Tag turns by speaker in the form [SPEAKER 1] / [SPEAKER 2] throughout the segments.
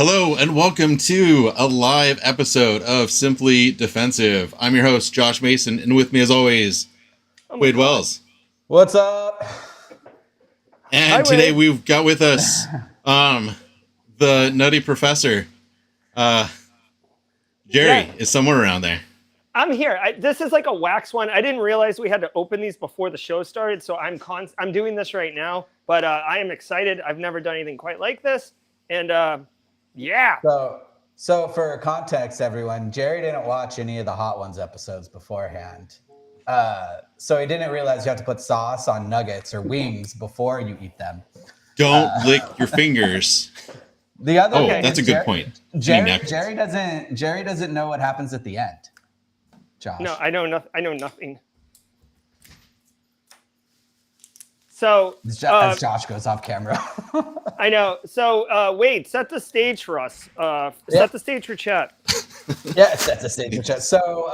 [SPEAKER 1] Hello and welcome to a live episode of Simply Defensive. I'm your host, Josh Mason, and with me as always, Wade Wells.
[SPEAKER 2] What's up?
[SPEAKER 1] And
[SPEAKER 3] Hi,
[SPEAKER 1] today
[SPEAKER 3] Wade.
[SPEAKER 1] we've got with us the Nutty Professor. Jerry is somewhere around there.
[SPEAKER 3] I'm here. This is like a wax one. I didn't realize we had to open these before the show started, so I'm doing this right now. But I am excited. I've never done anything quite like this, and yeah.
[SPEAKER 2] So for context, everyone, Jerry didn't watch any of the Hot Ones episodes beforehand. So he didn't realize you have to put sauce on nuggets or wings before you eat them.
[SPEAKER 1] Don't lick your fingers.
[SPEAKER 2] The other thing
[SPEAKER 1] that's a good point.
[SPEAKER 2] Jerry doesn't know what happens at the end. Josh.
[SPEAKER 3] No, I know nothing. So
[SPEAKER 2] as Josh goes off camera.
[SPEAKER 3] I know. So Wade, set the stage for us. Set the stage for chat.
[SPEAKER 2] Yeah, set the stage for chat. So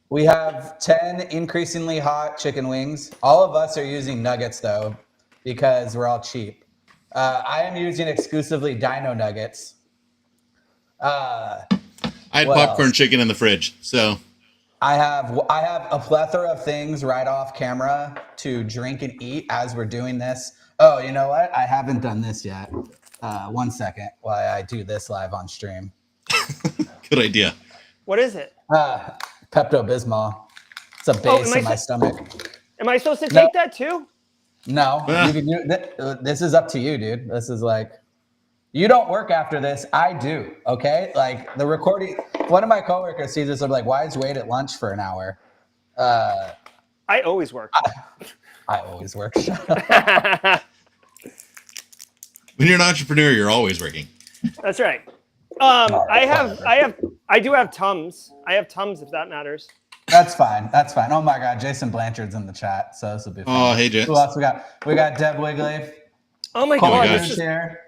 [SPEAKER 2] we have 10 increasingly hot chicken wings. All of us are using nuggets though, because we're all cheap. I am using exclusively Dino Nuggets.
[SPEAKER 1] I had popcorn chicken in the fridge, so
[SPEAKER 2] I have a plethora of things right off camera to drink and eat as we're doing this. Oh, you know what? I haven't done this yet. 1 second while I do this live on stream.
[SPEAKER 1] Good idea.
[SPEAKER 3] What is it?
[SPEAKER 2] Pepto-Bismol. It's a base in my stomach.
[SPEAKER 3] Am I supposed to take that too?
[SPEAKER 2] No, you can do, this is up to you, dude. This is like, you don't work after this. I do. Okay. Like the recording, one of my coworkers sees this. I'm like, why is Wade at lunch for an hour?
[SPEAKER 3] I always work.
[SPEAKER 2] I always work.
[SPEAKER 1] When you're an entrepreneur, you're always working.
[SPEAKER 3] That's right. I do have Tums. I have Tums if that matters.
[SPEAKER 2] That's fine. That's fine. Oh my God, Jason Blanchard's in the chat, so this will be fun.
[SPEAKER 1] Oh, hey, Jason.
[SPEAKER 2] Who else we got? We got Deb Wigley.
[SPEAKER 3] Oh my
[SPEAKER 1] God,
[SPEAKER 3] God,
[SPEAKER 1] this is
[SPEAKER 2] here.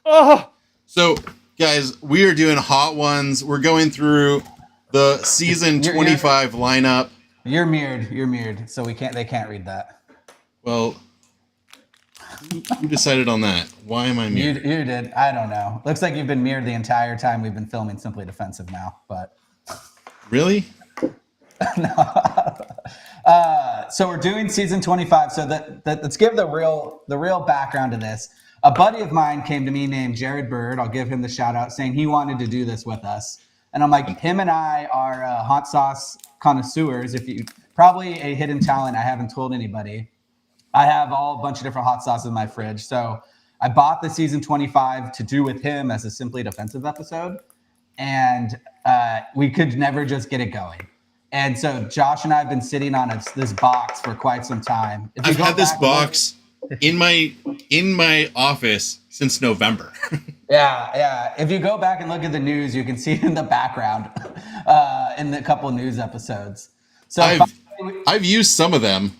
[SPEAKER 3] Oh.
[SPEAKER 1] So, guys, we are doing Hot Ones. We're going through the season 25 lineup.
[SPEAKER 2] You're mirrored, so they can't read that.
[SPEAKER 1] Well, who decided on that? Why am I mirrored?
[SPEAKER 2] You did. I don't know. Looks like you've been mirrored the entire time we've been filming Simply Defensive now, but
[SPEAKER 1] Really?
[SPEAKER 2] No. So we're doing season 25. So let's give the real background to this. A buddy of mine came to me named Jared Bird. I'll give him the shout out, saying he wanted to do this with us. And I'm like, him and I are hot sauce connoisseurs. Probably a hidden talent I haven't told anybody. I have a bunch of different hot sauces in my fridge. So I bought the season 25 to do with him as a Simply Defensive episode. And we could never just get it going. And so Josh and I have been sitting on this box for quite some time.
[SPEAKER 1] I've had this box in my office since November.
[SPEAKER 2] Yeah. If you go back and look at the news, you can see it in the background in the couple news episodes. So
[SPEAKER 1] I've used some of them.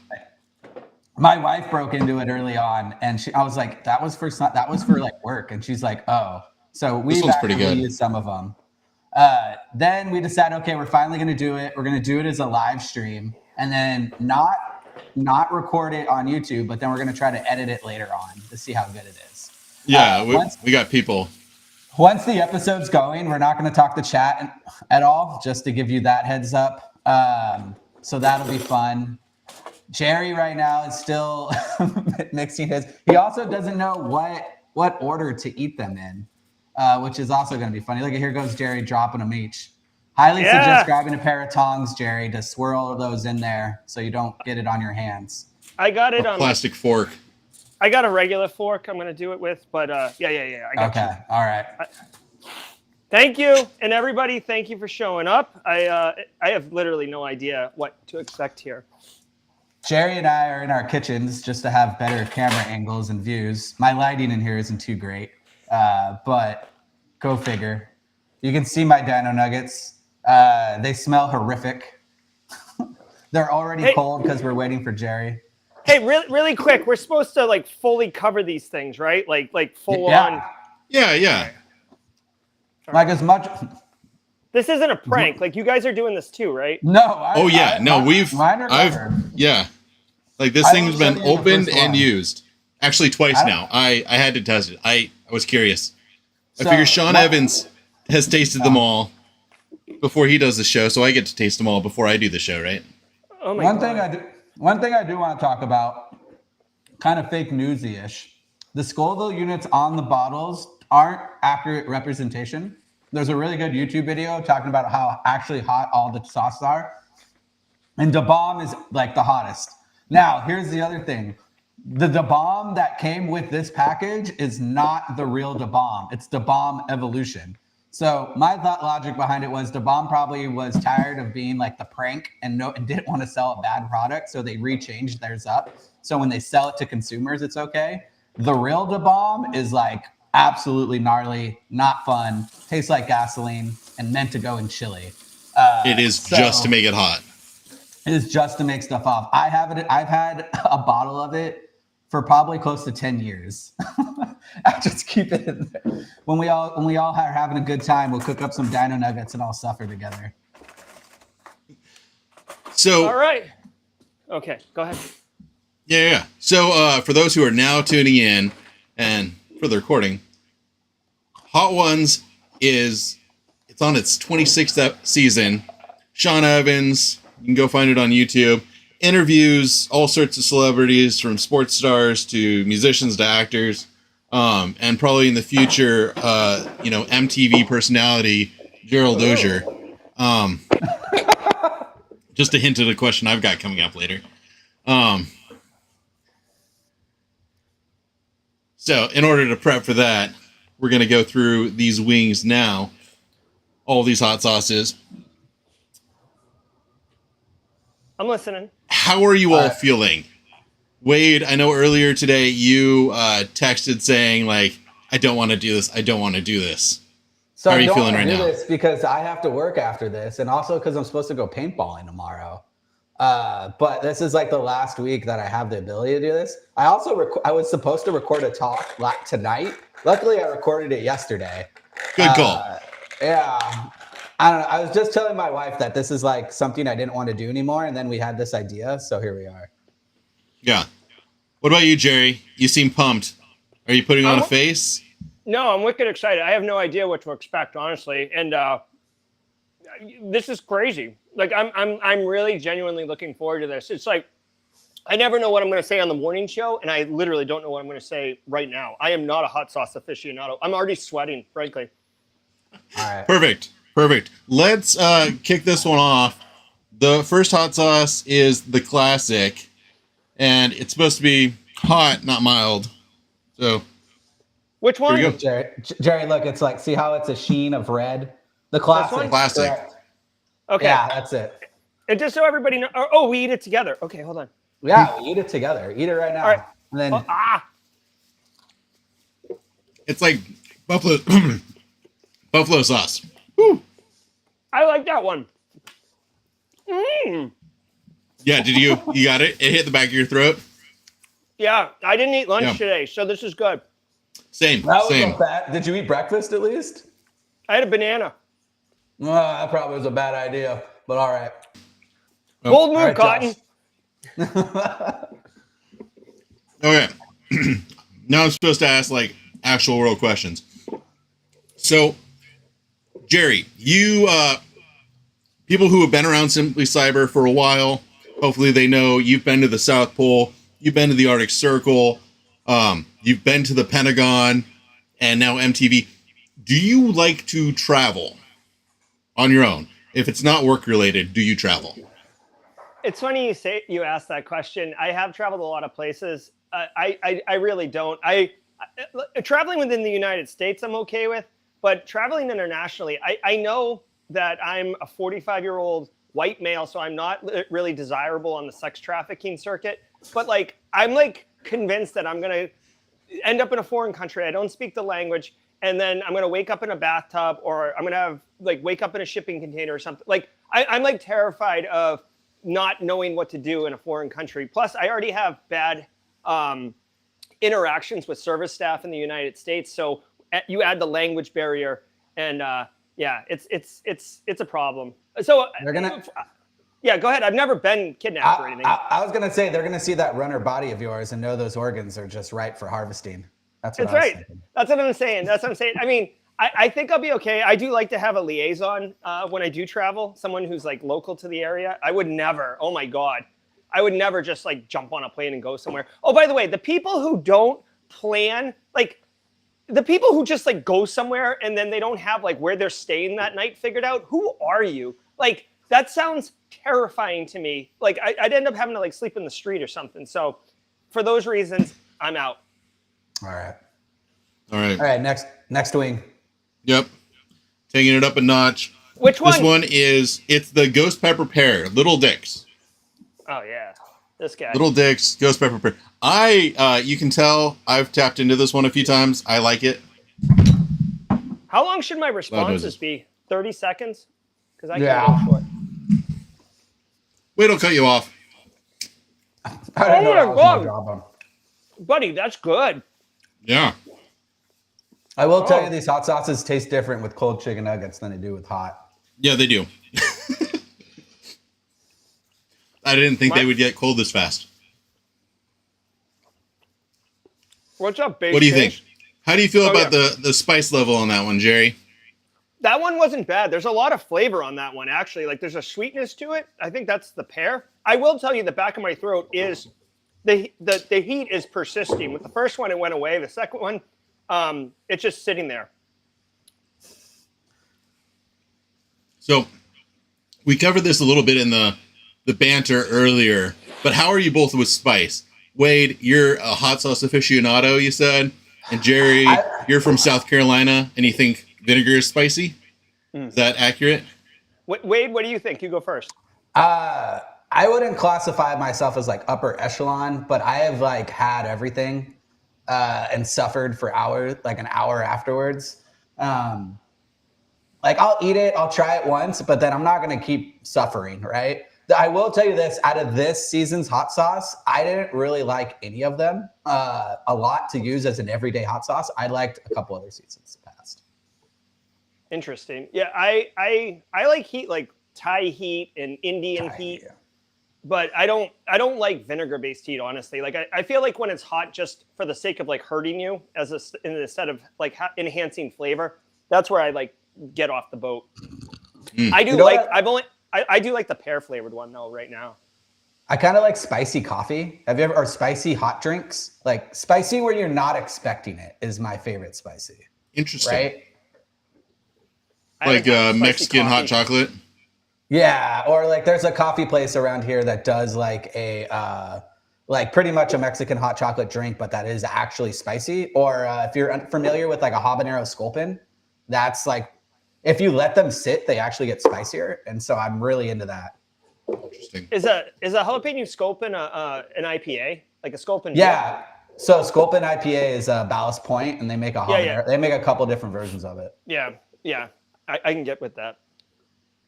[SPEAKER 2] My wife broke into it early on, and I was like, that was for like work, and she's like, oh, so we've actually used some of them. Then we decided, okay, we're finally going to do it. We're going to do it as a live stream, and then not record it on YouTube, but then we're going to try to edit it later on to see how good it is.
[SPEAKER 1] Yeah, we got people.
[SPEAKER 2] Once the episode's going, we're not going to talk to chat at all, just to give you that heads up. So that'll be fun. Jerry right now is still mixing his. He also doesn't know what order to eat them in. Which is also going to be funny. Look, here goes Jerry dropping them each. Highly suggest grabbing a pair of tongs, Jerry, to swirl those in there so you don't get it on your hands.
[SPEAKER 3] I got it
[SPEAKER 1] on plastic fork.
[SPEAKER 3] I got a regular fork I'm going to do it with, but yeah. I got you.
[SPEAKER 2] All right.
[SPEAKER 3] Thank you, and everybody, thank you for showing up. I have literally no idea what to expect here.
[SPEAKER 2] Jerry and I are in our kitchens just to have better camera angles and views. My lighting in here isn't too great. But go figure. You can see my Dino Nuggets. They smell horrific. They're already cold because we're waiting for Jerry.
[SPEAKER 3] Hey, really quick. We're supposed to like fully cover these things, right? Like full on.
[SPEAKER 1] Yeah.
[SPEAKER 2] Like as much.
[SPEAKER 3] This isn't a prank. Like you guys are doing this too, right?
[SPEAKER 2] No.
[SPEAKER 3] Mine are
[SPEAKER 2] covered.
[SPEAKER 1] Yeah. Like this thing's been opened and used. Actually, twice now. I had to test it. I was curious. I figure Sean Evans has tasted them all before he does the show, so I get to taste them all before I do the show, right?
[SPEAKER 3] Oh my
[SPEAKER 2] One
[SPEAKER 3] God.
[SPEAKER 2] thing I do want to talk about, kind of fake newsy-ish. The Scoville units on the bottles aren't accurate representation. There's a really good YouTube video talking about how actually hot all the sauces are. And Da Bomb is like the hottest. Now, here's the other thing. The Da Bomb that came with this package is not the real Da Bomb. It's Da Bomb Evolution. So my thought logic behind it was Da Bomb probably was tired of being like the prank and didn't want to sell a bad product. So they rechanged theirs up. So when they sell it to consumers, it's okay. The real Da Bomb is like absolutely gnarly, not fun, tastes like gasoline, and meant to go in chili.
[SPEAKER 1] It is just to make it hot.
[SPEAKER 2] It is just to make stuff off. I've had a bottle of it for probably close to 10 years. I just keep it in there. When we all are having a good time, we'll cook up some dino nuggets and all suffer together.
[SPEAKER 1] So
[SPEAKER 3] All right. Okay, go ahead.
[SPEAKER 1] Yeah. So for those who are now tuning in and for the recording, Hot Ones it's on its 26th season. Sean Evans, you can go find it on YouTube. Interviews all sorts of celebrities, from sports stars to musicians to actors, and probably in the future, MTV personality Gerald Auger. Just a hint at a question I've got coming up later. So in order to prep for that, we're going to go through these wings now. All these hot sauces.
[SPEAKER 3] I'm listening.
[SPEAKER 1] How are you all feeling? Wade, I know earlier today you texted saying, like, I don't want to do this. I don't want to do this.
[SPEAKER 2] So
[SPEAKER 1] How are you feeling right now?
[SPEAKER 2] This because I have to work after this, and also because I'm supposed to go paintballing tomorrow. But this is like the last week that I have the ability to do this. I also I was supposed to record a talk tonight. Luckily, I recorded it yesterday.
[SPEAKER 1] Good call.
[SPEAKER 2] Yeah. I don't know. I was just telling my wife that this is like something I didn't want to do anymore, and then we had this idea, so here we are.
[SPEAKER 1] Yeah. What about you, Jerry? You seem pumped. Are you putting on a face?
[SPEAKER 3] No, I'm wicked excited. I have no idea what to expect, honestly, and this is crazy. Like I'm really genuinely looking forward to this. It's like I never know what I'm going to say on the morning show, and I literally don't know what I'm going to say right now. I am not a hot sauce aficionado. I'm already sweating, frankly.
[SPEAKER 2] All right.
[SPEAKER 1] Perfect. Let's kick this one off. The first hot sauce is the classic, and it's supposed to be hot, not mild. So,
[SPEAKER 3] Which one?
[SPEAKER 1] Here we go.
[SPEAKER 2] Jerry, look, it's like, see how it's a sheen of red? The classic.
[SPEAKER 3] one?
[SPEAKER 1] Classic.
[SPEAKER 2] Correct.
[SPEAKER 3] Okay.
[SPEAKER 2] Yeah, that's it.
[SPEAKER 3] And just so everybody knows, oh, we eat it together. Okay, hold on.
[SPEAKER 2] Yeah, we eat it together. Eat it right now.
[SPEAKER 3] All right.
[SPEAKER 2] And then
[SPEAKER 1] It's like buffalo sauce. Woo.
[SPEAKER 3] I like that one. Mm.
[SPEAKER 1] Yeah, you got it? It hit the back of your throat?
[SPEAKER 3] Yeah, I didn't eat lunch
[SPEAKER 1] Yeah.
[SPEAKER 3] today, so this is good.
[SPEAKER 1] Same.
[SPEAKER 2] that was bad. Did you eat breakfast at least?
[SPEAKER 3] I had a banana.
[SPEAKER 2] That probably was a bad idea, but all right.
[SPEAKER 3] Bold move,
[SPEAKER 2] All right,
[SPEAKER 3] Cotton.
[SPEAKER 2] Josh.
[SPEAKER 1] Okay. Now I'm supposed to ask, like, actual world questions. So, Jerry, you, people who have been around Simply Cyber for a while, hopefully they know you've been to the South Pole, you've been to the Arctic Circle, you've been to the Pentagon, and now MTV. Do you like to travel on your own? If it's not work related, do you travel?
[SPEAKER 3] It's funny you asked that question. I have traveled a lot of places. I really don't. Traveling within the United States, I'm okay with, but traveling internationally, I know that I'm a 45-year-old white male, so I'm not really desirable on the sex trafficking circuit. But like, I'm like convinced that I'm gonna end up in a foreign country. I don't speak the language, and then I'm gonna wake up in a bathtub, or I'm gonna have wake up in a shipping container or something. Like, I'm like terrified of not knowing what to do in a foreign country. Plus, I already have bad interactions with service staff in the United States. So you add the language barrier, and yeah, it's a problem. So yeah, go ahead. I've never been kidnapped or anything.
[SPEAKER 2] I was gonna say they're gonna see that runner body of yours and know those organs are just ripe for harvesting. That's right.
[SPEAKER 3] That's what I'm saying. I mean, I think I'll be okay. I do like to have a liaison when I do travel, someone who's like local to the area. I would never, oh my God, I would never just like jump on a plane and go somewhere. Oh, by the way, the people who don't plan, like the people who just like go somewhere and then they don't have like where they're staying that night figured out, who are you? Like, that sounds terrifying to me. Like, I'd end up having to like sleep in the street or something. So for those reasons, I'm out.
[SPEAKER 2] All right.
[SPEAKER 1] All right.
[SPEAKER 2] All right. Next wing.
[SPEAKER 1] Yep. Taking it up a notch.
[SPEAKER 3] Which one?
[SPEAKER 1] This one it's the ghost pepper pear, Little Dicks.
[SPEAKER 3] Oh yeah, this guy.
[SPEAKER 1] Little Dicks, ghost pepper pear. You can tell I've tapped into this one a few times. I like it.
[SPEAKER 3] How long should my responses be? 30 seconds? Because I can
[SPEAKER 2] Yeah.
[SPEAKER 3] go short.
[SPEAKER 1] Wait, I'll cut you off.
[SPEAKER 2] I don't know
[SPEAKER 3] Oh my
[SPEAKER 2] what I was gonna
[SPEAKER 3] God.
[SPEAKER 2] drop 'em.
[SPEAKER 3] Buddy, that's good.
[SPEAKER 1] Yeah.
[SPEAKER 2] I will tell
[SPEAKER 3] Oh.
[SPEAKER 2] you, these hot sauces taste different with cold chicken nuggets than they do with hot.
[SPEAKER 1] Yeah, they do. I didn't think they would get cold this fast.
[SPEAKER 3] What's up, baby?
[SPEAKER 1] What do you think? How do you feel
[SPEAKER 3] Oh,
[SPEAKER 1] about
[SPEAKER 3] yeah.
[SPEAKER 1] the spice level on that one, Jerry?
[SPEAKER 3] That one wasn't bad. There's a lot of flavor on that one, actually. Like, there's a sweetness to it. I think that's the pear. I will tell you, the back of my throat is the heat is persisting. With the first one, it went away. The second one, it's just sitting there.
[SPEAKER 1] So we covered this a little bit in the banter earlier, but how are you both with spice? Wade, you're a hot sauce aficionado, you said, and Jerry, you're from South Carolina, and you think vinegar is spicy? Is that accurate?
[SPEAKER 3] Wade, what do you think? You go first.
[SPEAKER 2] I wouldn't classify myself as like upper echelon, but I have like had everything and suffered for hours, like an hour afterwards. Like I'll eat it, I'll try it once, but then I'm not going to keep suffering, right? I will tell you this, out of this season's hot sauce, I didn't really like any of them a lot to use as an everyday hot sauce. I liked a couple other seasons past.
[SPEAKER 3] Interesting. Yeah, I like heat, like Thai heat and Indian heat.
[SPEAKER 2] Yeah.
[SPEAKER 3] But I don't like vinegar-based heat, honestly. Like I feel like when it's hot, just for the sake of like hurting you, instead of like enhancing flavor, that's where I like get off the boat. I do
[SPEAKER 2] You know
[SPEAKER 3] like
[SPEAKER 2] what?
[SPEAKER 3] I do like the pear flavored one though right now.
[SPEAKER 2] I kind of like spicy coffee. Have you ever, or spicy hot drinks? Like spicy where you're not expecting it is my favorite spicy,
[SPEAKER 1] Interesting.
[SPEAKER 2] right?
[SPEAKER 3] I
[SPEAKER 1] Like
[SPEAKER 3] haven't had spicy
[SPEAKER 1] Mexican hot
[SPEAKER 3] coffee.
[SPEAKER 1] chocolate?
[SPEAKER 2] Yeah, or like there's a coffee place around here that does like a like pretty much a Mexican hot chocolate drink, but that is actually spicy. Or if you're familiar with like a habanero sculpin, that's like if you let them sit, they actually get spicier, and so I'm really into that.
[SPEAKER 1] Interesting.
[SPEAKER 3] Is a jalapeno sculpin an IPA? Like a sculpin?
[SPEAKER 2] Yeah. So Sculpin IPA is Ballast Point, and they make a habanero.
[SPEAKER 3] Yeah.
[SPEAKER 2] They make a couple different versions of it.
[SPEAKER 3] Yeah. Yeah. I can get with that.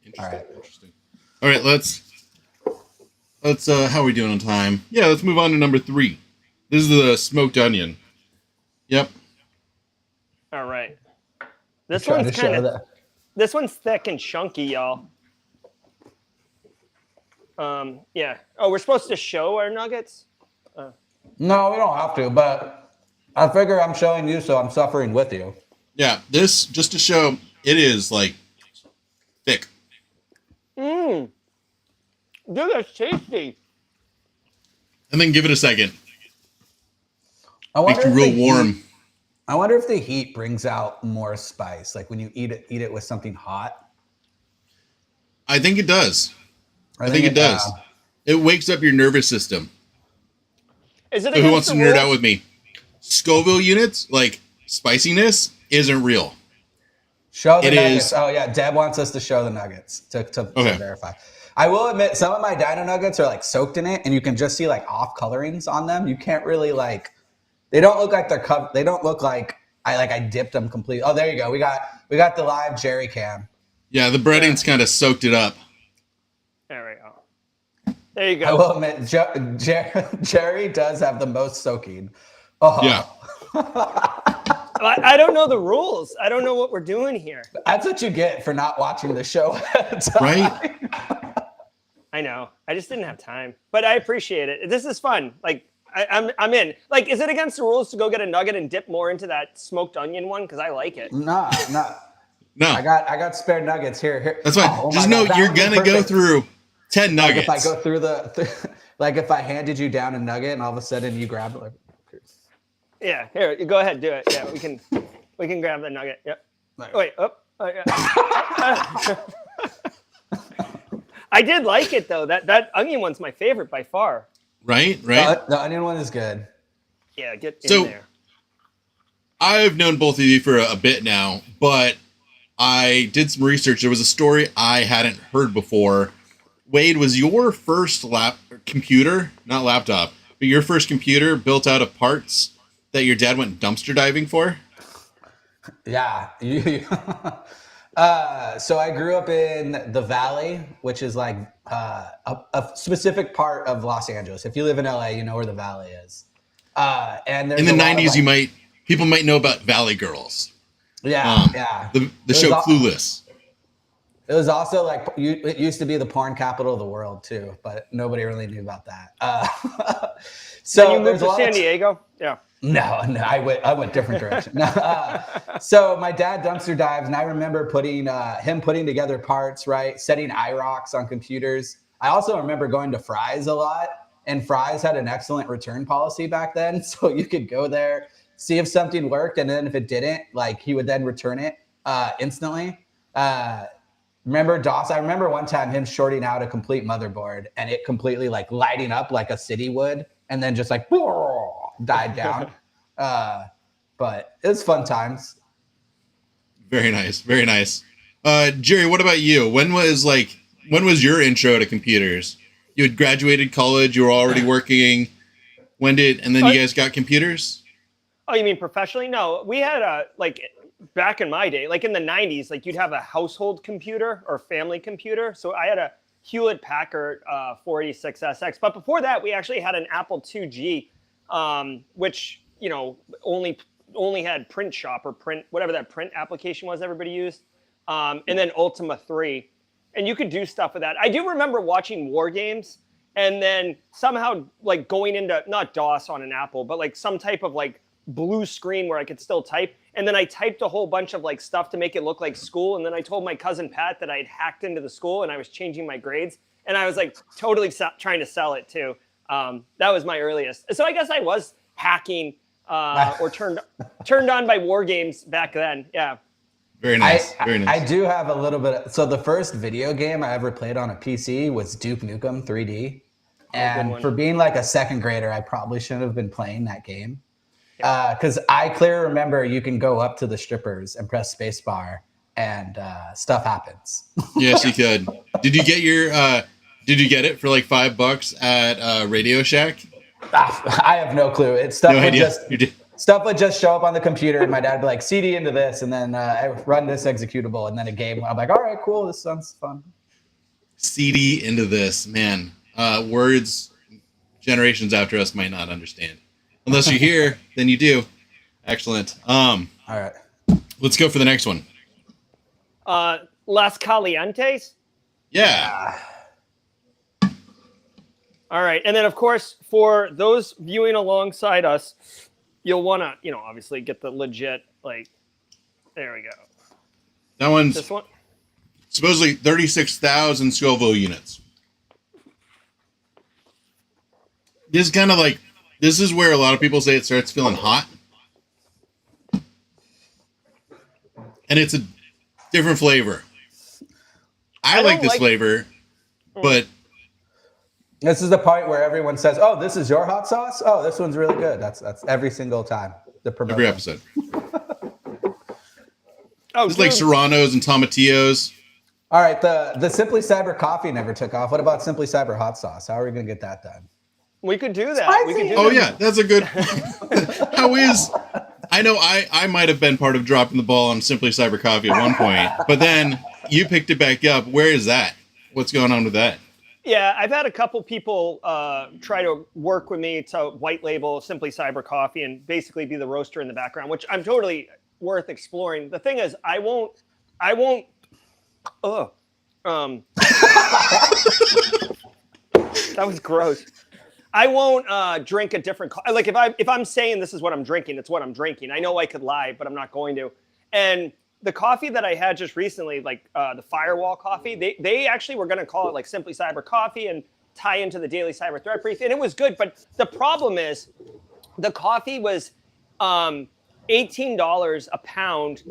[SPEAKER 1] Interesting.
[SPEAKER 2] All right.
[SPEAKER 1] Interesting. All right, let's how are we doing on time? Yeah, let's move on to number 3. This is the smoked onion. Yep.
[SPEAKER 3] All right. This
[SPEAKER 2] Trying
[SPEAKER 3] one's
[SPEAKER 2] to show
[SPEAKER 3] kind of
[SPEAKER 2] that.
[SPEAKER 3] this one's thick and chunky, y'all. Yeah. Oh, we're supposed to show our nuggets?
[SPEAKER 2] No, we don't have to, but I figure I'm showing you, so I'm suffering with you.
[SPEAKER 1] Yeah, this just to show it is like thick.
[SPEAKER 3] Dude, that's tasty.
[SPEAKER 1] And then give it a second.
[SPEAKER 2] I wonder
[SPEAKER 1] Makes you
[SPEAKER 2] if
[SPEAKER 1] real
[SPEAKER 2] the
[SPEAKER 1] warm.
[SPEAKER 2] heat- I wonder if the heat brings out more spice, like when you eat it with something hot.
[SPEAKER 1] I think it does. I think it does. It wakes up your nervous system.
[SPEAKER 3] Is it
[SPEAKER 1] So who
[SPEAKER 3] against
[SPEAKER 1] wants to
[SPEAKER 3] the
[SPEAKER 1] nerd
[SPEAKER 3] rules?
[SPEAKER 1] out with me? Scoville units, like spiciness, isn't real.
[SPEAKER 2] Show the
[SPEAKER 1] It
[SPEAKER 2] nuggets.
[SPEAKER 1] is-
[SPEAKER 2] Oh yeah, Deb wants us to show the nuggets to
[SPEAKER 1] Okay.
[SPEAKER 2] verify. I will admit some of my dino nuggets are like soaked in it, and you can just see like off colorings on them. You can't really like. They don't look like they're covered. They don't look like I dipped them completely. Oh, there you go. We got the live Jerry cam.
[SPEAKER 1] Yeah, the breading's kind of soaked it up.
[SPEAKER 3] There we go. There you
[SPEAKER 2] I
[SPEAKER 3] go.
[SPEAKER 2] will admit, Jerry does have the most soaking. Oh,
[SPEAKER 1] Yeah.
[SPEAKER 3] I don't know the rules. I don't know what we're doing here.
[SPEAKER 2] That's what you get for not watching the show ahead of time.
[SPEAKER 1] Right?
[SPEAKER 3] I know. I just didn't have time, but I appreciate it. This is fun. Like I'm in. Like, is it against the rules to go get a nugget and dip more into that smoked onion one? Because I like it.
[SPEAKER 2] Nah.
[SPEAKER 1] No,
[SPEAKER 2] I got spare nuggets here.
[SPEAKER 1] that's fine.
[SPEAKER 2] Oh,
[SPEAKER 1] Just
[SPEAKER 2] my
[SPEAKER 1] know
[SPEAKER 2] God, that
[SPEAKER 1] you're
[SPEAKER 2] would be
[SPEAKER 1] gonna go
[SPEAKER 2] perfect.
[SPEAKER 1] through 10 nuggets.
[SPEAKER 2] Like if I go through like if I handed you down a nugget and all of a sudden you grab it, like.
[SPEAKER 3] Yeah, here, go ahead, do it. Yeah, we can grab the nugget. Yep. Wait, yeah. I did like it though. That onion one's my favorite by far.
[SPEAKER 1] Right.
[SPEAKER 2] The onion one is good.
[SPEAKER 3] Yeah, get
[SPEAKER 1] So,
[SPEAKER 3] in there.
[SPEAKER 1] I've known both of you for a bit now, but I did some research. There was a story I hadn't heard before. Wade, was your first computer, not laptop, but your first computer built out of parts that your dad went dumpster diving for?
[SPEAKER 2] Yeah. So I grew up in the Valley, which is like a specific part of Los Angeles. If you live in LA, you know where the Valley is. And there's
[SPEAKER 1] In the
[SPEAKER 2] a lot of,
[SPEAKER 1] 90s,
[SPEAKER 2] like,
[SPEAKER 1] people might know about Valley Girls.
[SPEAKER 2] Yeah.
[SPEAKER 1] The show Clueless.
[SPEAKER 2] It was also like it used to be the porn capital of the world too, but nobody really knew about that. So
[SPEAKER 3] Then you moved to San Diego? Yeah.
[SPEAKER 2] No, I went different direction. So my dad dumpster dives, and I remember him putting together parts, right? Setting IROCs on computers. I also remember going to Fry's a lot, and Fry's had an excellent return policy back then. So you could go there, see if something worked, and then if it didn't, like he would then return it instantly. Remember DOS? I remember one time him shorting out a complete motherboard and it completely like lighting up like a city would, and then just like died down. But it was fun times.
[SPEAKER 1] Very nice. Very nice. Jerry, what about you? When was your intro to computers? You had graduated college, you were already working. And then you guys got computers?
[SPEAKER 3] Oh, you mean professionally? No, we had back in my day, like in the 90s, like you'd have a household computer or family computer. So I had a Hewlett Packard 486SX. But before that, we actually had an Apple IIG, which, only had Print Shop or Print, whatever that print application was everybody used. And then Ultima 3. And you could do stuff with that. I do remember watching War Games and then somehow like going into, not DOS on an Apple, but like some type of like blue screen where I could still type. And then I typed a whole bunch of like stuff to make it look like school. And then I told my cousin Pat that I had hacked into the school and I was changing my grades. And I was like totally trying to sell it too. That was my earliest. So I guess I was hacking or turned on by War Games back then. Yeah.
[SPEAKER 1] Very nice. Very nice.
[SPEAKER 2] I do have a little bit. So the first video game I ever played on a PC was Duke Nukem 3D. And for being like a second grader, I probably shouldn't have been playing that game. Because I clearly remember you can go up to the strippers and press spacebar and stuff happens.
[SPEAKER 1] Yes, you could. Did you get it for like $5 at Radio Shack?
[SPEAKER 2] I have no clue. Stuff would just show up on the computer and my dad would be like, CD into this, and then I run this executable, and then a game. I'm like, all right, cool, this sounds fun.
[SPEAKER 1] CD into this, man. Words generations after us might not understand. Unless you're here, then you do. Excellent. All
[SPEAKER 2] right.
[SPEAKER 1] Let's go for the next one.
[SPEAKER 3] Las Calientes?
[SPEAKER 1] Yeah.
[SPEAKER 3] All right. And then, of course, for those viewing alongside us, you'll want to, obviously get the legit, there we go.
[SPEAKER 1] That one's
[SPEAKER 3] This one?
[SPEAKER 1] supposedly 36,000 Scoville units. This is kind of like, this is where a lot of people say it starts feeling hot. And it's a different flavor. I like this flavor, but...
[SPEAKER 2] This is the point where everyone says, oh, this is your hot sauce? Oh, this one's really good. That's every single time.
[SPEAKER 1] Every episode.
[SPEAKER 3] Oh,
[SPEAKER 1] it's like Serranos and Tomatillos.
[SPEAKER 2] All right, the Simply Cyber coffee never took off. What about Simply Cyber hot sauce? How are we going to get that done?
[SPEAKER 3] We could do that. We could do
[SPEAKER 1] yeah, that's a good... I know I might have been part of dropping the ball on Simply Cyber coffee at one point, but then you picked it back up. Where is that? What's going on with that?
[SPEAKER 3] Yeah, I've had a couple people try to work with me to white label Simply Cyber Coffee and basically be the roaster in the background, which I'm totally worth exploring. The thing is, I won't. That was gross. I won't drink a different like if I'm saying this is what I'm drinking, it's what I'm drinking. I know I could lie, but I'm not going to. And the coffee that I had just recently, like the Firewall coffee, they actually were going to call it like Simply Cyber Coffee and tie into the Daily Cyber Threat Brief, and it was good. But the problem is, the coffee was $18 a pound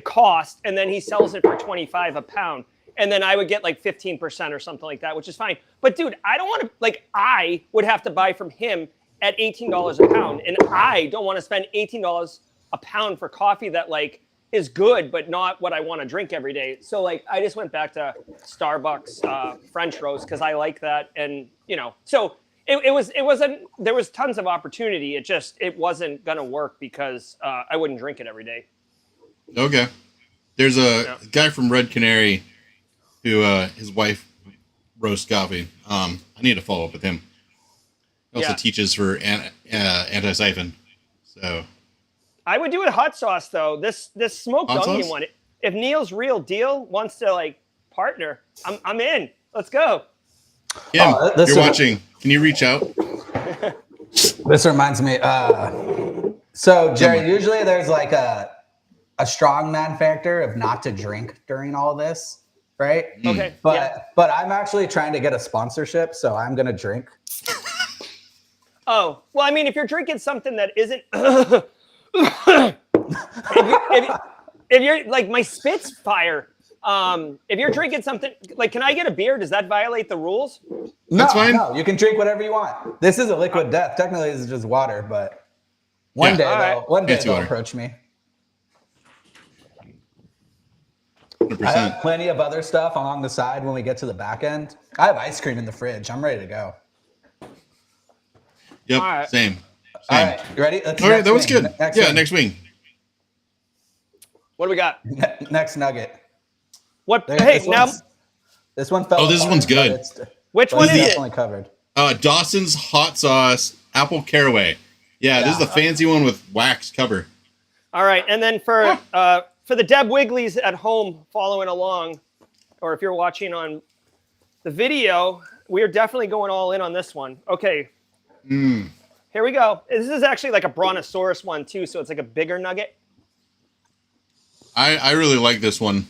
[SPEAKER 3] cost, and then he sells it for $25 a pound. And then I would get like 15% or something like that, which is fine. But dude, I don't want to, like, I would have to buy from him at $18 a pound. And I don't want to spend $18 a pound for coffee that like is good, but not what I want to drink every day. So like, I just went back to Starbucks French roast because I like that. And, you know, so it wasn't, there was tons of opportunity. It wasn't going to work because I wouldn't drink it every day.
[SPEAKER 1] Okay. There's a guy from Red Canary who his wife roasts coffee. I need to follow up with him. He also teaches for anti-siphon. So
[SPEAKER 3] I would do it hot sauce though. This smoked
[SPEAKER 1] hot
[SPEAKER 3] onion
[SPEAKER 1] sauce?
[SPEAKER 3] one. If Neil's real deal wants to like partner, I'm in. Let's go.
[SPEAKER 1] Kim, you're watching. Can you reach out?
[SPEAKER 2] This reminds me. So Jerry, usually there's like a strongman factor of not to drink during all this, right?
[SPEAKER 3] Okay.
[SPEAKER 2] But I'm actually trying to get a sponsorship, so I'm gonna drink.
[SPEAKER 3] Oh, well, I mean, if you're drinking something that isn't, if you're like my spit's fire. If you're drinking something like, can I get a beer? Does that violate the rules?
[SPEAKER 1] That's fine.
[SPEAKER 2] No, you can drink whatever you want. This is a liquid death. Technically, this is just water, but one day they'll approach me.
[SPEAKER 1] 100%.
[SPEAKER 2] I have plenty of other stuff along the side when we get to the back end. I have ice cream in the fridge. I'm ready to go.
[SPEAKER 1] Yep.
[SPEAKER 3] All right.
[SPEAKER 1] Same.
[SPEAKER 2] All right, you ready?
[SPEAKER 1] All right, that was good. Next wing.
[SPEAKER 3] What do we got?
[SPEAKER 2] Next nugget.
[SPEAKER 3] What?
[SPEAKER 2] This
[SPEAKER 3] now,
[SPEAKER 2] one fell.
[SPEAKER 1] Oh, this
[SPEAKER 2] apart,
[SPEAKER 1] one's good.
[SPEAKER 3] which one is it?
[SPEAKER 2] Definitely covered.
[SPEAKER 1] Dawson's hot sauce apple caraway. Yeah, this is the fancy one with wax cover.
[SPEAKER 3] All right, and then for the Deb Wigglies at home following along, or if you're watching on the video, we are definitely going all in on this one. Okay. Here we go. This is actually like a brontosaurus one too, so it's like a bigger nugget.
[SPEAKER 1] I really like this one.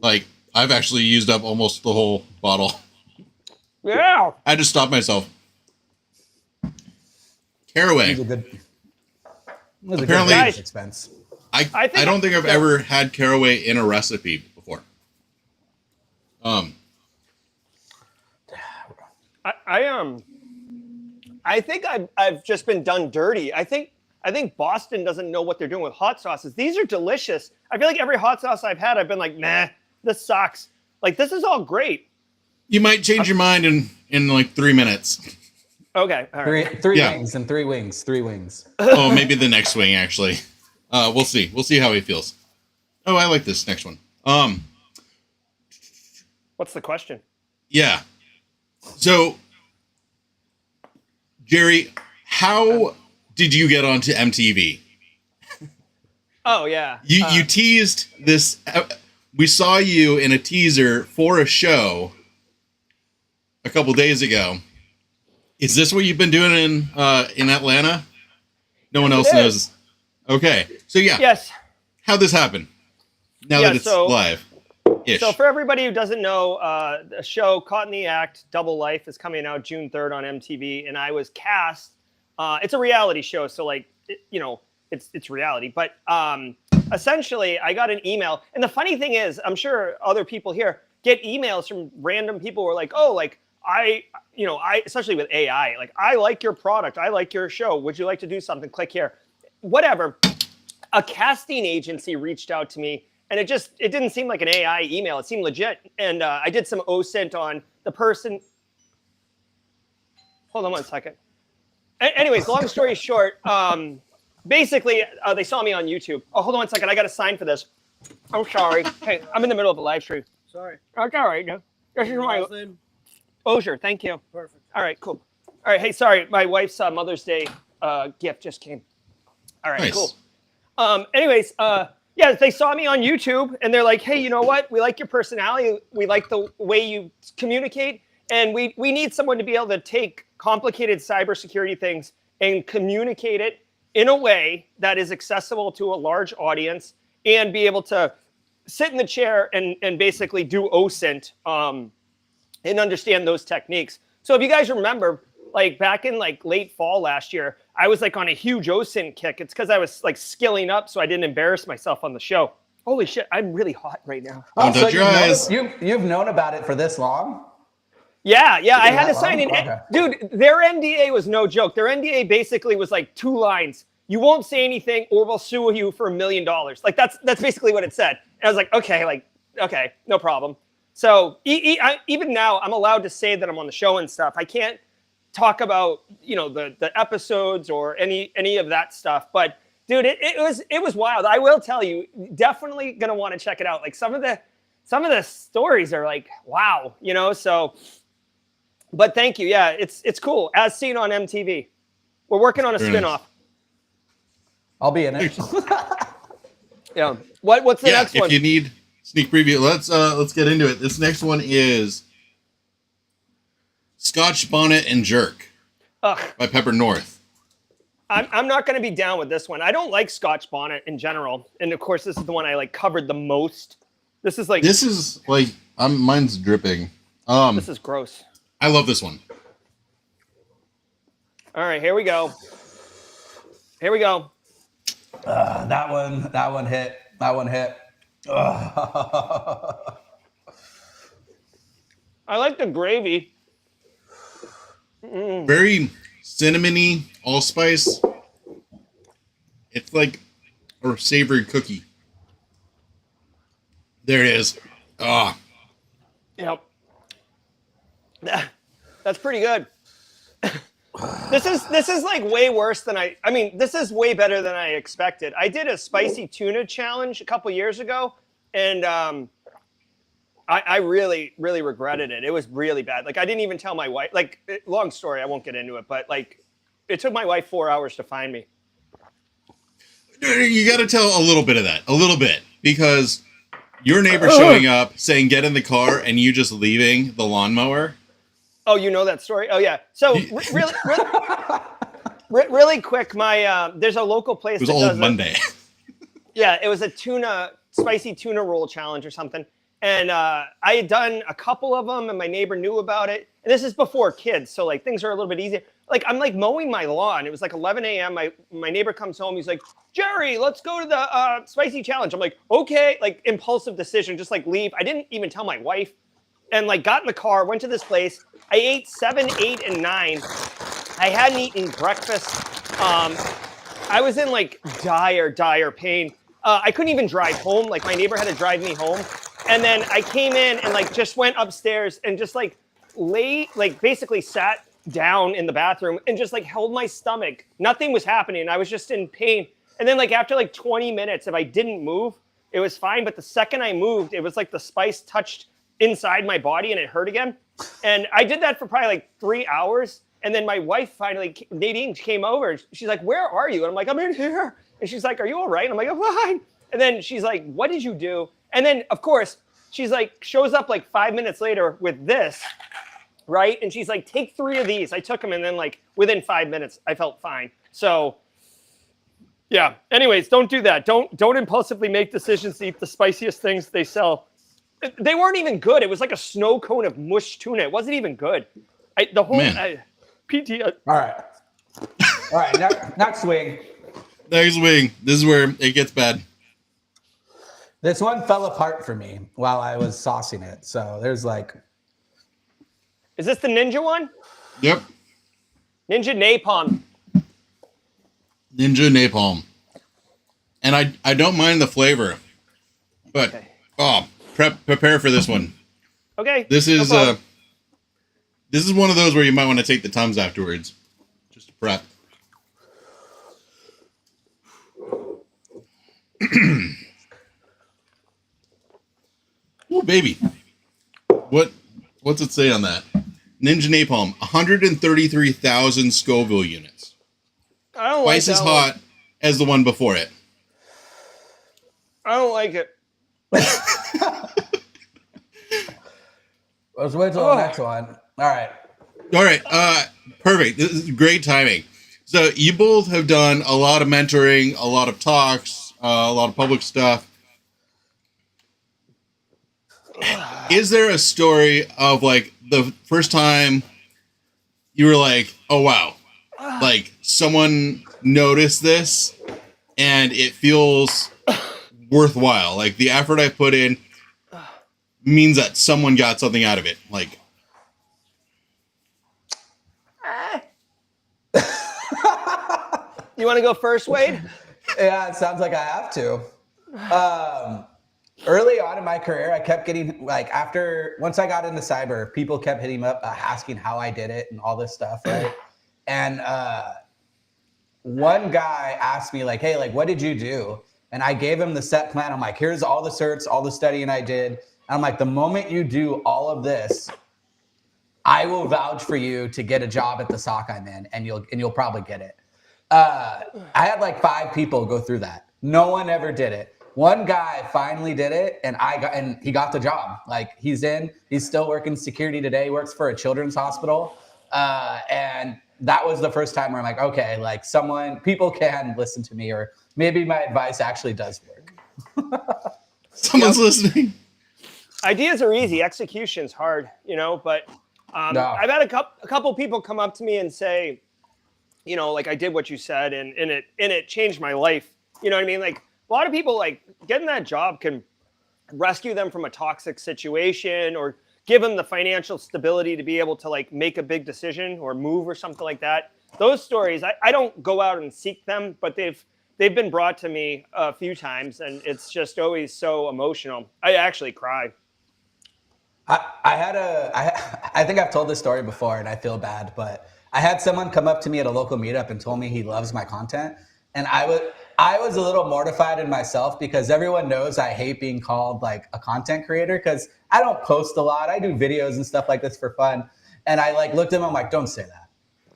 [SPEAKER 1] Like, I've actually used up almost the whole bottle.
[SPEAKER 3] Yeah.
[SPEAKER 1] I had to stop myself. Caraway. Apparently,
[SPEAKER 2] expense.
[SPEAKER 1] I don't think I've ever had caraway in a recipe before.
[SPEAKER 3] I think I've just been done dirty. I think Boston doesn't know what they're doing with hot sauces. These are delicious. I feel like every hot sauce I've had, I've been like, nah, this sucks. Like, this is all great.
[SPEAKER 1] You might change your mind in like 3 minutes.
[SPEAKER 3] Okay. All right.
[SPEAKER 2] Three wings and 3 wings. 3 wings.
[SPEAKER 1] Oh, maybe the next wing, actually. We'll see. We'll see how he feels. Oh, I like this next one.
[SPEAKER 3] What's the question?
[SPEAKER 1] Yeah. So, Jerry, how did you get onto MTV?
[SPEAKER 3] Oh, yeah.
[SPEAKER 1] You teased this. We saw you in a teaser for a show a couple days ago. Is this what you've been doing in Atlanta? No one else knows. Okay. So, yeah.
[SPEAKER 3] Yes.
[SPEAKER 1] How'd this happen? Now that it's live.
[SPEAKER 3] So for everybody who doesn't know, the show Caught in the Act, Double Life, is coming out June 3rd on MTV, and I was cast. It's a reality show, so like, it's reality. But essentially, I got an email, and the funny thing is, I'm sure other people here get emails from random people who are like, oh, like I especially with AI, like I like your product, I like your show. Would you like to do something? Click here, whatever. A casting agency reached out to me. And it didn't seem like an AI email. It seemed legit. And I did some OSINT on the person. Hold on one second. Anyways, long story short, basically, they saw me on YouTube. Oh, hold on one second. I got to sign for this. I'm sorry. Hey, I'm in the middle of a live stream.
[SPEAKER 4] Sorry.
[SPEAKER 3] That's all right. No. This is my
[SPEAKER 4] name?
[SPEAKER 3] Auger. Thank you.
[SPEAKER 4] Perfect.
[SPEAKER 3] All right, cool. All right. Hey, sorry. My wife's Mother's Day gift just came. All right,
[SPEAKER 1] nice.
[SPEAKER 3] Cool. Anyways, yeah, they saw me on YouTube and they're like, hey, you know what? We like your personality. We like the way you communicate. And we need someone to be able to take complicated cybersecurity things and communicate it in a way that is accessible to a large audience and be able to sit in the chair and basically do OSINT and understand those techniques. So if you guys remember, like back in like late fall last year, I was like on a huge OSINT kick. It's because I was like skilling up so I didn't embarrass myself on the show. Holy shit, I'm really hot right now.
[SPEAKER 1] Don't touch your eyes.
[SPEAKER 2] You've known about it for this long?
[SPEAKER 3] Yeah, I had to sign an
[SPEAKER 2] Okay.
[SPEAKER 3] dude, their NDA was no joke. Their NDA basically was like 2 lines. You won't say anything or we'll sue you for $1 million. Like that's basically what it said. And I was like, okay, no problem. So even now I'm allowed to say that I'm on the show and stuff. I can't talk about, the episodes or any of that stuff, but dude, it was wild. I will tell you, definitely gonna want to check it out. Like some of the stories are like, wow, so, but thank you. Yeah, it's cool. As seen on MTV. We're working on a spinoff.
[SPEAKER 2] I'll be in it.
[SPEAKER 3] Yeah. What's the next one?
[SPEAKER 1] If you need sneak preview, let's get into it. This next one is Scotch Bonnet and Jerk by Pepper North.
[SPEAKER 3] I'm not going to be down with this one. I don't like Scotch Bonnet in general, and of course, this is the one I like covered the most. This is like
[SPEAKER 1] mine's dripping.
[SPEAKER 3] This is gross.
[SPEAKER 1] I love this one.
[SPEAKER 3] All right, here we go.
[SPEAKER 2] That one hit.
[SPEAKER 3] I like the gravy.
[SPEAKER 1] Very cinnamony, allspice. It's like a savory cookie. There it is.
[SPEAKER 3] Yep. That's pretty good. This is like way worse than I mean, this is way better than I expected. I did a spicy tuna challenge a couple years ago, and I really, really regretted it. It was really bad. Like I didn't even tell my wife. Like long story, I won't get into it, but like it took my wife 4 hours to find me.
[SPEAKER 1] You got to tell a little bit of that, because your neighbor showing up saying get in the car and you just leaving the lawnmower.
[SPEAKER 3] Oh, you know that story? Oh yeah. So really quick, my there's a local place.
[SPEAKER 1] It was Old Monday.
[SPEAKER 3] Yeah, it was a spicy tuna roll challenge or something. And I had done a couple of them, and my neighbor knew about it. And this is before kids, so like things are a little bit easier. Like I'm like mowing my lawn. It was like 11 a.m. My neighbor comes home. He's like, Jerry, let's go to the spicy challenge. I'm like, okay, like impulsive decision, just like leave. I didn't even tell my wife. And like got in the car, went to this place. I ate 7, 8, and 9. I hadn't eaten breakfast. I was in like dire pain. I couldn't even drive home. Like my neighbor had to drive me home. And then I came in and like just went upstairs and just like basically sat down in the bathroom and just like held my stomach. Nothing was happening. I was just in pain. And then like after like 20 minutes, if I didn't move, it was fine. But the second I moved, it was like the spice touched inside my body and it hurt again. And I did that for probably like 3 hours. And then my wife finally, Nadine, came over. She's like, where are you? And I'm like, I'm in here. And she's like, are you all right? And I'm like, I'm fine. And then she's like, what did you do? And then, of course, she's like, shows up like 5 minutes later with this, right? And she's like, take 3 of these. I took them, and then like within 5 minutes, I felt fine. So, yeah. Anyways, don't do that. Don't impulsively make decisions to eat the spiciest things they sell. They weren't even good. It was like a snow cone of mush tuna. It wasn't even good. PT.
[SPEAKER 2] All right. Next swing.
[SPEAKER 1] Next swing. This is where it gets bad.
[SPEAKER 2] This one fell apart for me while I was saucing it. So there's like.
[SPEAKER 3] Is this the Ninja one?
[SPEAKER 1] Yep.
[SPEAKER 3] Ninja Napalm.
[SPEAKER 1] Ninja Napalm. And I don't mind the flavor, but prepare for this one.
[SPEAKER 3] Okay.
[SPEAKER 1] This is one of those where you might want to take the Tums afterwards, just to prep. Oh baby, what's it say on that? Ninja Napalm, 133,000 Scoville units.
[SPEAKER 3] I don't
[SPEAKER 1] Twice as hot as the one before it.
[SPEAKER 3] I don't like it.
[SPEAKER 2] Let's wait till the next one. All right.
[SPEAKER 1] All right. Perfect. This is great timing. So you both have done a lot of mentoring, a lot of talks, a lot of public stuff. Is there a story of like the first time you were like, oh wow, like someone noticed this and it feels worthwhile? Like the effort I put in means that someone got something out of it. Like,
[SPEAKER 3] You want to go first, Wade?
[SPEAKER 2] Yeah, it sounds like I have to. Early on in my career, I kept getting like once I got into cyber, people kept hitting me up asking how I did it and all this stuff, right? And one guy asked me like, "Hey, like, what did you do?" And I gave him the set plan. I'm like, "Here's all the certs, all the studying I did." And I'm like, "The moment you do all of this, I will vouch for you to get a job at the SOC I'm in, and you'll probably get it." I had like 5 people go through that. No one ever did it. One guy finally did it, and he got the job. Like he's still working security today. He works for a children's hospital, and that was the first time where I'm like, okay, like people can listen to me, or maybe my advice actually does work.
[SPEAKER 1] someone's listening.
[SPEAKER 3] Ideas are easy, execution's hard, but
[SPEAKER 2] No.
[SPEAKER 3] I've had a couple people come up to me and say, like I did what you said, and it changed my life. You know what I mean? Like a lot of people, like getting that job can rescue them from a toxic situation or give them the financial stability to be able to like make a big decision or move or something like that. Those stories, I don't go out and seek them, but they've been brought to me a few times, and it's just always so emotional. I actually cry.
[SPEAKER 2] I think I've told this story before, and I feel bad, but I had someone come up to me at a local meetup and told me he loves my content, and I was a little mortified in myself because everyone knows I hate being called like a content creator because I don't post a lot. I do videos and stuff like this for fun, and I like looked at him. I'm like, don't say that.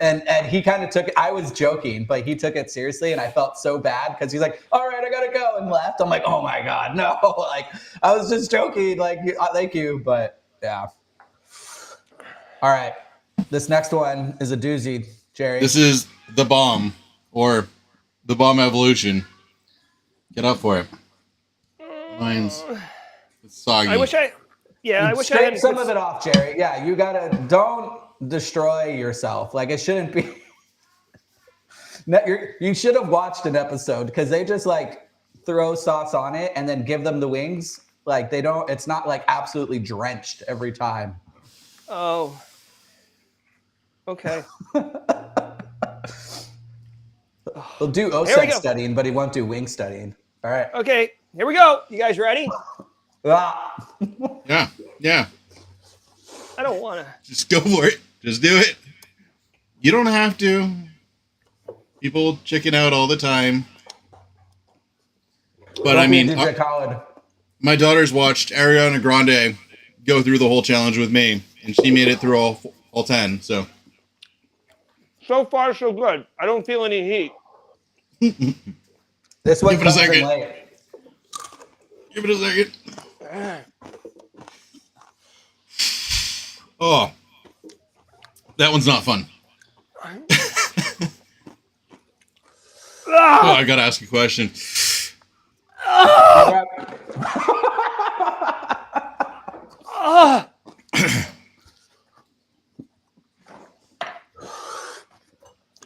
[SPEAKER 2] And he kind of took it. I was joking, but he took it seriously, and I felt so bad because he's like, all right, I gotta go, and left. I'm like, oh my God, no. Like, I was just joking. Like, thank you, but yeah. All right. This next one is a doozy, Jerry.
[SPEAKER 1] This is the bomb, or the bomb evolution. Get up for it. Mine's soggy.
[SPEAKER 3] I wish I
[SPEAKER 2] Scrape
[SPEAKER 3] had
[SPEAKER 2] some of it off, Jerry. Yeah, don't destroy yourself. Like, it shouldn't be. You should have watched an episode because they just like throw sauce on it and then give them the wings. Like it's not like absolutely drenched every time.
[SPEAKER 3] Oh. Okay.
[SPEAKER 2] He'll do OSEC studying, but he won't do wing studying. All right.
[SPEAKER 3] Okay, here we go. You guys ready?
[SPEAKER 2] Ah.
[SPEAKER 1] Yeah.
[SPEAKER 3] I don't want to.
[SPEAKER 1] Just go for it. Just do it. You don't have to. People chicken out all the time. But I mean, my daughter's watched Ariana Grande go through the whole challenge with me, and she made it through all 10. So
[SPEAKER 3] far, so good. I don't feel any heat.
[SPEAKER 2] This one
[SPEAKER 1] Give it a
[SPEAKER 2] comes in
[SPEAKER 1] second.
[SPEAKER 2] late.
[SPEAKER 1] Give it a second. Oh, that one's not fun. Oh, I gotta ask a question.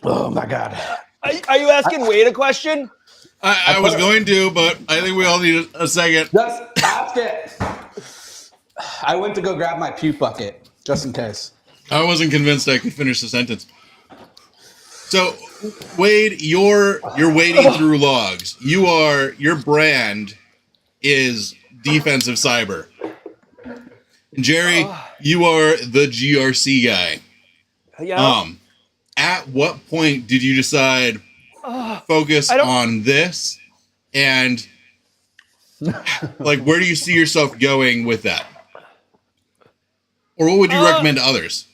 [SPEAKER 2] Oh my God.
[SPEAKER 3] Are you asking Wade a question?
[SPEAKER 1] I was going to, but I think we all need a second.
[SPEAKER 2] Just ask it. I went to go grab my puke bucket, just in case.
[SPEAKER 1] I wasn't convinced I could finish the sentence. So, Wade, you're wading through logs. Your brand is defensive cyber. And Jerry, you are the GRC guy.
[SPEAKER 3] Yeah.
[SPEAKER 1] At what point did you decide focus on this, and like where do you see yourself going with that? Or what would you recommend to others?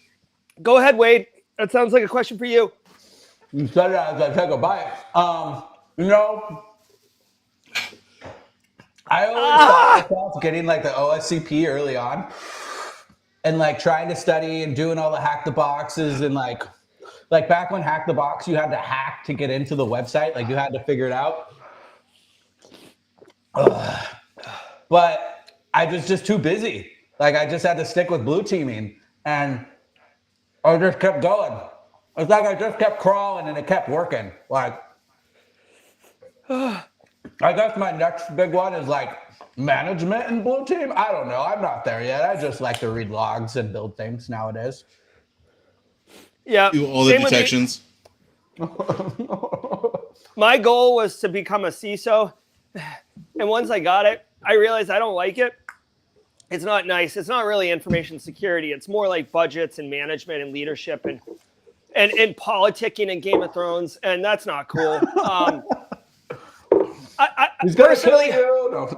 [SPEAKER 3] Go ahead, Wade. That sounds like a question for you.
[SPEAKER 2] You said it as I take a bite. I always thought myself getting like the OSCP early on. and like trying to study and doing all the hack the boxes and like back when Hack the Box, you had to hack to get into the website. Like you had to figure it out. Ugh. But I was just too busy. Like I just had to stick with blue teaming, and I just kept going. It's like I just kept crawling and it kept working. Like, I guess my next big one is like management in blue team. I don't know. I'm not there yet. I just like to read logs and build things nowadays.
[SPEAKER 3] Yeah.
[SPEAKER 1] Do all the
[SPEAKER 3] same with me.
[SPEAKER 1] detections.
[SPEAKER 3] My goal was to become a CISO. And once I got it, I realized I don't like it. It's not nice. It's not really information security. It's more like budgets and management and leadership and politicking in Game of Thrones. And that's not cool.
[SPEAKER 2] He's gonna kill you. No,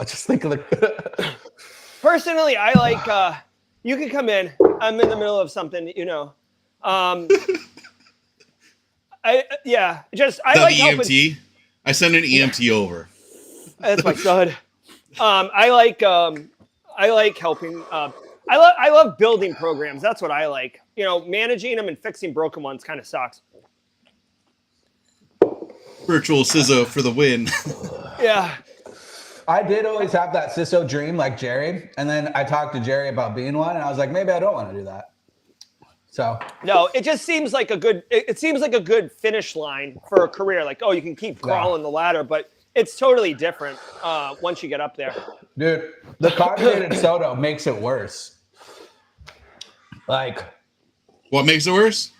[SPEAKER 2] just think of the.
[SPEAKER 3] Personally, I like. You can come in. I'm in the middle of something, you know. I like
[SPEAKER 1] EMT.
[SPEAKER 3] helping.
[SPEAKER 1] I send an EMT over.
[SPEAKER 3] That's my stud. I like helping. I love building programs. That's what I like. You know, managing them and fixing broken ones kind of sucks.
[SPEAKER 1] Virtual CISO for the win.
[SPEAKER 3] Yeah.
[SPEAKER 2] I did always have that CISO dream like Jerry. And then I talked to Jerry about being one, and I was like, maybe I don't want to do that. So
[SPEAKER 3] no, it just seems like a good. It seems like a good finish line for a career. Like, oh, you can keep crawling the ladder, but it's totally different once you get up there.
[SPEAKER 2] Dude, the carbonated soda makes it worse. Like,
[SPEAKER 1] what makes it worse?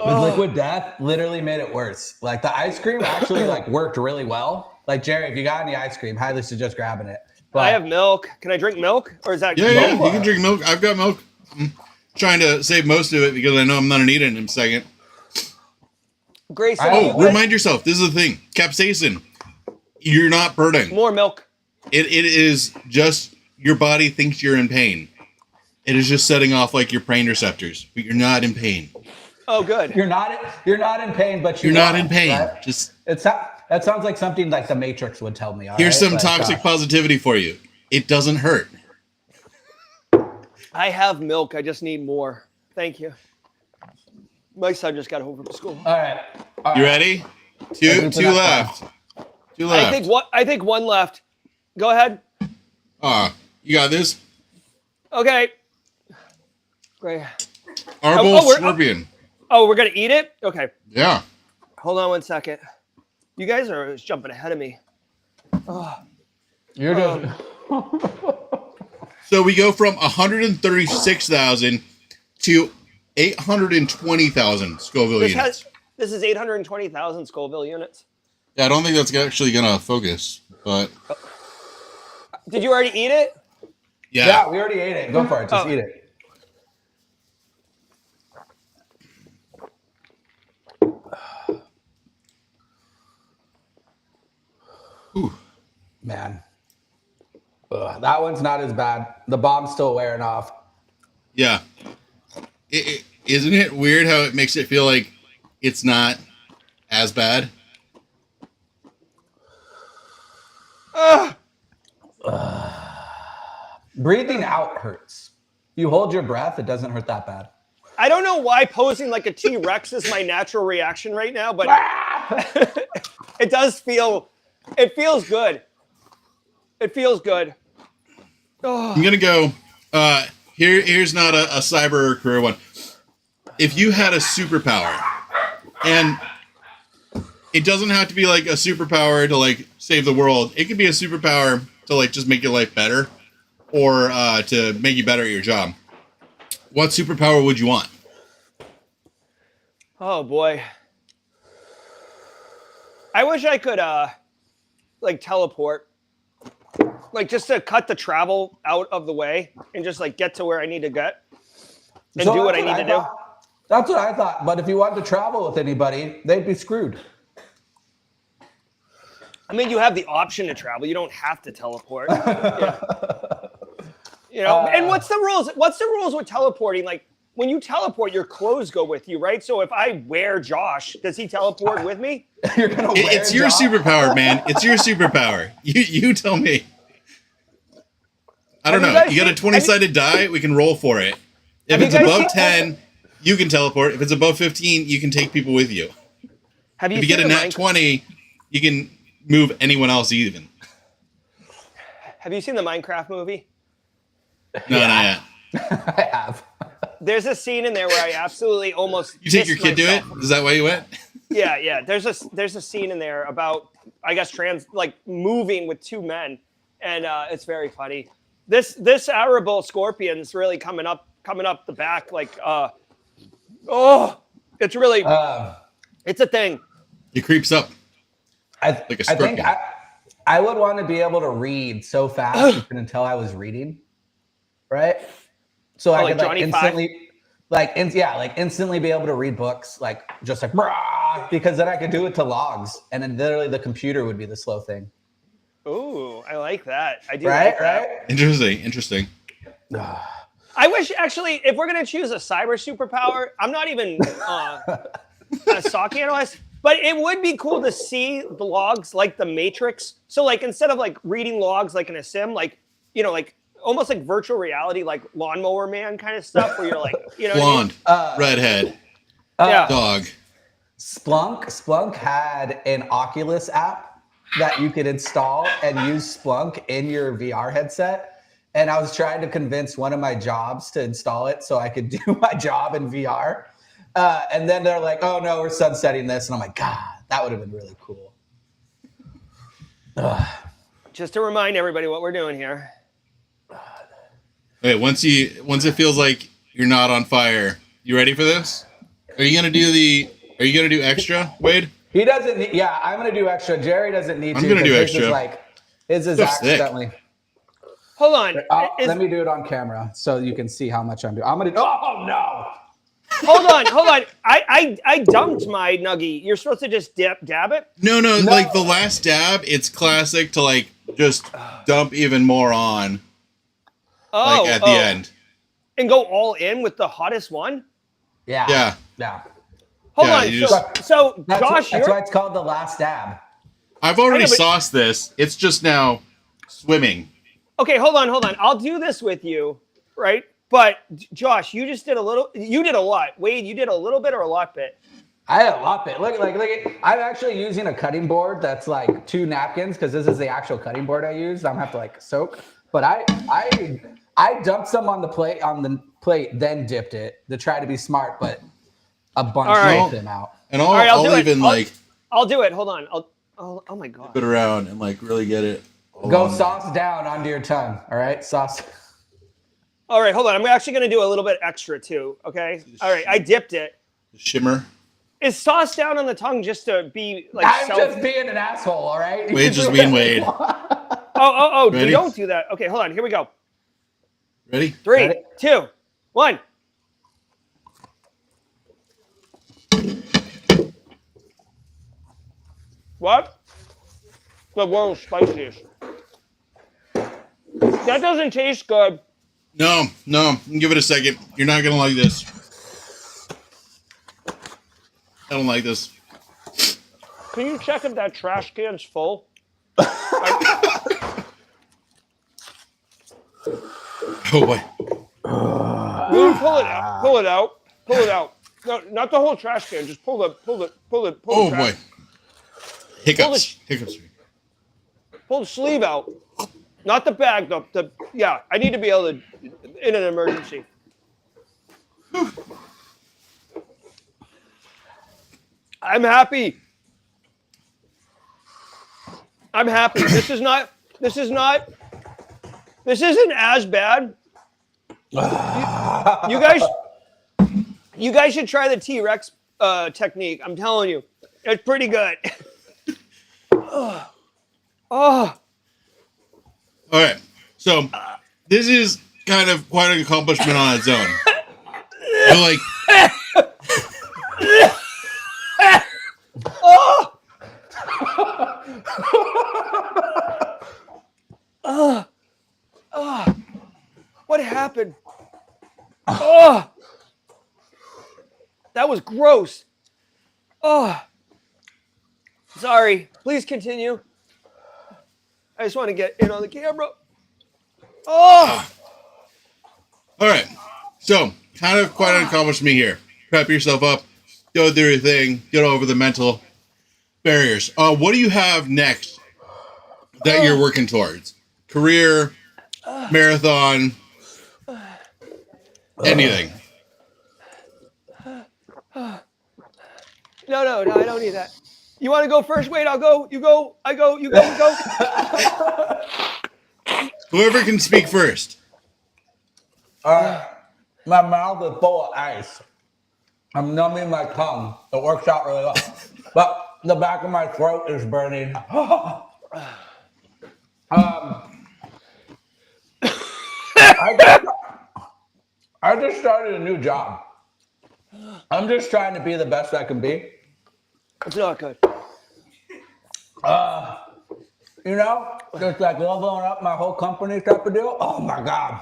[SPEAKER 2] With Liquid Death, literally made it worse. Like the ice cream actually like worked really well. Like Jerry, if you got any ice cream, highly suggest grabbing it. But
[SPEAKER 3] I have milk. Can I drink milk, or is that?
[SPEAKER 1] Yeah, you can drink milk. I've got milk. I'm trying to save most of it because I know I'm not gonna eat it in a second.
[SPEAKER 3] Grayson.
[SPEAKER 1] Remind yourself. This is the thing. Capsaicin. You're not burning.
[SPEAKER 3] More milk.
[SPEAKER 1] It is just your body thinks you're in pain. It is just setting off like your pain receptors, but you're not in pain.
[SPEAKER 3] Oh, good.
[SPEAKER 2] You're not in pain, but
[SPEAKER 1] you're not in pain.
[SPEAKER 2] Right? That sounds like something like the Matrix would tell me.
[SPEAKER 1] Here's some toxic positivity for you. It doesn't hurt.
[SPEAKER 3] I have milk. I just need more. Thank you. My son just got home from school.
[SPEAKER 2] All right.
[SPEAKER 1] You ready? Two left. Two left.
[SPEAKER 3] I think one left. Go ahead.
[SPEAKER 1] You got this?
[SPEAKER 3] Okay. Great.
[SPEAKER 1] Arbol Scorpion.
[SPEAKER 3] We're going to eat it? Okay.
[SPEAKER 1] Yeah.
[SPEAKER 3] Hold on 1 second. You guys are jumping ahead of me.
[SPEAKER 2] You're just...
[SPEAKER 1] So we go from 136,000 to 820,000 Scoville units.
[SPEAKER 3] This is 820,000 Scoville units.
[SPEAKER 1] Yeah, I don't think that's actually going to focus, but...
[SPEAKER 3] Did you already eat it?
[SPEAKER 2] Yeah, we already ate it. Go for it. Just eat it.
[SPEAKER 1] Ooh.
[SPEAKER 2] Man. That one's not as bad. The bomb's still wearing off.
[SPEAKER 1] Yeah. Isn't it weird how it makes it feel like it's not as bad?
[SPEAKER 2] Breathing out hurts. You hold your breath, it doesn't hurt that bad.
[SPEAKER 3] I don't know why posing like a T-Rex is my natural reaction right now, but it does feel... It feels good. It feels good. Oh.
[SPEAKER 1] I'm gonna go. Here's not a cyber or career one. If you had a superpower, and it doesn't have to be like a superpower to like save the world. It could be a superpower to like just make your life better, or to make you better at your job. What superpower would you want?
[SPEAKER 3] Oh boy. I wish I could like teleport. Like just to cut the travel out of the way and just like get to where I need to get and do what I need to do.
[SPEAKER 2] That's what I thought. But if you wanted to travel with anybody, they'd be screwed.
[SPEAKER 3] I mean, you have the option to travel. You don't have to teleport. Yeah. You know, and what's the rules? What's the rules with teleporting? Like when you teleport, your clothes go with you, right? So if I wear Josh, does he teleport with me?
[SPEAKER 2] You're gonna wear
[SPEAKER 1] It's your
[SPEAKER 2] Josh?
[SPEAKER 1] superpower, man. It's your superpower. You tell me. I don't
[SPEAKER 3] Have
[SPEAKER 1] know.
[SPEAKER 3] you
[SPEAKER 1] You got a
[SPEAKER 3] guys
[SPEAKER 1] 20-sided die. We can roll for it. If
[SPEAKER 3] Have you
[SPEAKER 1] it's
[SPEAKER 3] guys
[SPEAKER 1] above
[SPEAKER 3] seen-
[SPEAKER 1] 10, you can teleport. If it's above 15, you can take people with you.
[SPEAKER 3] Have you
[SPEAKER 1] If you
[SPEAKER 3] seen
[SPEAKER 1] get a
[SPEAKER 3] the
[SPEAKER 1] nat 20, you can move anyone else even.
[SPEAKER 3] Have you seen the Minecraft movie?
[SPEAKER 1] No, not yet.
[SPEAKER 2] I have.
[SPEAKER 3] There's a scene in there where I absolutely almost
[SPEAKER 1] You take your
[SPEAKER 3] pissed
[SPEAKER 1] kid to it?
[SPEAKER 3] myself.
[SPEAKER 1] Is that why you went?
[SPEAKER 3] Yeah. There's a scene in there about, I guess, moving with two men, and it's very funny. This arable scorpion's really coming up the back like it's really it's a thing.
[SPEAKER 1] It creeps up.
[SPEAKER 2] I
[SPEAKER 1] Like a
[SPEAKER 2] think
[SPEAKER 1] scorpion.
[SPEAKER 2] I would want to be able to read so fast you couldn't tell I was reading, right? So I
[SPEAKER 3] like
[SPEAKER 2] could
[SPEAKER 3] Johnny Five?
[SPEAKER 2] instantly be able to read books, like just like "Brah," because then I could do it to logs, and then literally the computer would be the slow thing.
[SPEAKER 3] Ooh, I like that. I do
[SPEAKER 2] Right,
[SPEAKER 3] like that.
[SPEAKER 1] Interesting. Interesting.
[SPEAKER 3] I wish, actually, if we're gonna choose a cyber superpower, I'm not even a SOC analyst, but it would be cool to see the logs like the Matrix. So, like, instead of like reading logs like in a sim, like, you know, like almost like virtual reality, like Lawnmower Man kind of stuff, where you're like, you know,
[SPEAKER 1] Blonde, redhead,
[SPEAKER 3] yeah.
[SPEAKER 1] dog.
[SPEAKER 2] Splunk had an Oculus app that you could install and use Splunk in your VR headset. And I was trying to convince one of my jobs to install it so I could do my job in VR. And then they're like, oh no, we're sunsetting this. And I'm like, God, that would have been really cool.
[SPEAKER 3] Just to remind everybody what we're doing here.
[SPEAKER 1] Wait, once it feels like you're not on fire, you ready for this? Are you gonna do extra, Wade?
[SPEAKER 2] He doesn't need, yeah, I'm going to do extra. Jerry doesn't need
[SPEAKER 1] I'm
[SPEAKER 2] to.
[SPEAKER 1] gonna do
[SPEAKER 2] 'cause
[SPEAKER 1] extra.
[SPEAKER 2] His is
[SPEAKER 1] Stuff's thick.
[SPEAKER 2] accidentally.
[SPEAKER 3] Hold on.
[SPEAKER 2] Let me do it on camera so you can see how much I'm doing. I'm going to, oh no.
[SPEAKER 3] Hold on. I dumped my nuggie. You're supposed to just dab it?
[SPEAKER 1] No, like the last dab, it's classic to like just dump even more on. Like at the end.
[SPEAKER 3] And go all in with the hottest one?
[SPEAKER 2] Yeah.
[SPEAKER 3] Hold
[SPEAKER 1] Yeah,
[SPEAKER 3] on.
[SPEAKER 1] you
[SPEAKER 3] So
[SPEAKER 2] That's,
[SPEAKER 3] Josh,
[SPEAKER 2] that's why it's called the last dab.
[SPEAKER 1] I've already
[SPEAKER 3] I know, but-
[SPEAKER 1] sauced this. It's just now swimming.
[SPEAKER 3] okay, hold on. I'll do this with you, right? But Josh, you just did a little. You did a lot. Wade, you did a little bit or a lot bit.
[SPEAKER 2] I had a lot bit. Look, I'm actually using a cutting board that's like 2 napkins because this is the actual cutting board I use. I'm gonna have to like soak. But I dumped some on the plate, then dipped it to try to be smart, but a bunch
[SPEAKER 3] All right.
[SPEAKER 2] of them out.
[SPEAKER 1] And
[SPEAKER 3] All right, I'll do it.
[SPEAKER 1] even like
[SPEAKER 3] I'll do it. Hold on. Oh my god.
[SPEAKER 1] put it around and like really get it.
[SPEAKER 2] Go
[SPEAKER 1] along.
[SPEAKER 2] sauce down onto your tongue. All right, sauce.
[SPEAKER 3] All right, hold on. I'm actually going to do a little bit extra too. Okay. All right, I dipped it.
[SPEAKER 1] Shimmer.
[SPEAKER 3] Is sauce down on the tongue just to be like
[SPEAKER 2] I'm just being an asshole. All right.
[SPEAKER 1] Wade's just being Wade.
[SPEAKER 3] Oh!
[SPEAKER 1] Ready?
[SPEAKER 3] Don't do that. Okay, hold on. Here we go.
[SPEAKER 1] Ready?
[SPEAKER 3] 3,
[SPEAKER 2] Ready?
[SPEAKER 3] 2, 1. What? The world's spiciest. That doesn't taste good.
[SPEAKER 1] No. Give it a second. You're not gonna like this. I don't like this.
[SPEAKER 3] Can you check if that trash can's full?
[SPEAKER 1] Oh boy.
[SPEAKER 3] Will you pull it out? Pull it out. Pull it out. No, not the whole trash can. Just pull the
[SPEAKER 1] Oh
[SPEAKER 3] trash.
[SPEAKER 1] boy. Hiccups. Hiccups.
[SPEAKER 3] Pull the sleeve out. Not the bag, though. Yeah, I need to be able to, in an emergency. I'm happy. This isn't as bad. You guys should try the T-Rex technique. I'm telling you, it's pretty good. Oh.
[SPEAKER 1] All right. So this is kind of quite an accomplishment on its own. You're like,
[SPEAKER 3] What happened? Oh, that was gross. Oh, sorry. Please continue. I just want to get in on the camera. Oh,
[SPEAKER 1] All right. So, kind of quite an accomplishment here. Prep yourself up, go do your thing, get over the mental barriers. What do you have next that you're working towards? Career, marathon, anything?
[SPEAKER 3] no, I don't need that. You want to go first? Wait, I'll go. You go. I go. You go. We go.
[SPEAKER 1] Whoever can speak first.
[SPEAKER 2] My mouth is full of ice. I'm numbing my tongue. It works out really well. But the back of my throat is burning. I just started a new job. I'm just trying to be the best I can be.
[SPEAKER 3] It's not good.
[SPEAKER 2] You know, just like leveling up my whole company type of deal. Oh my God.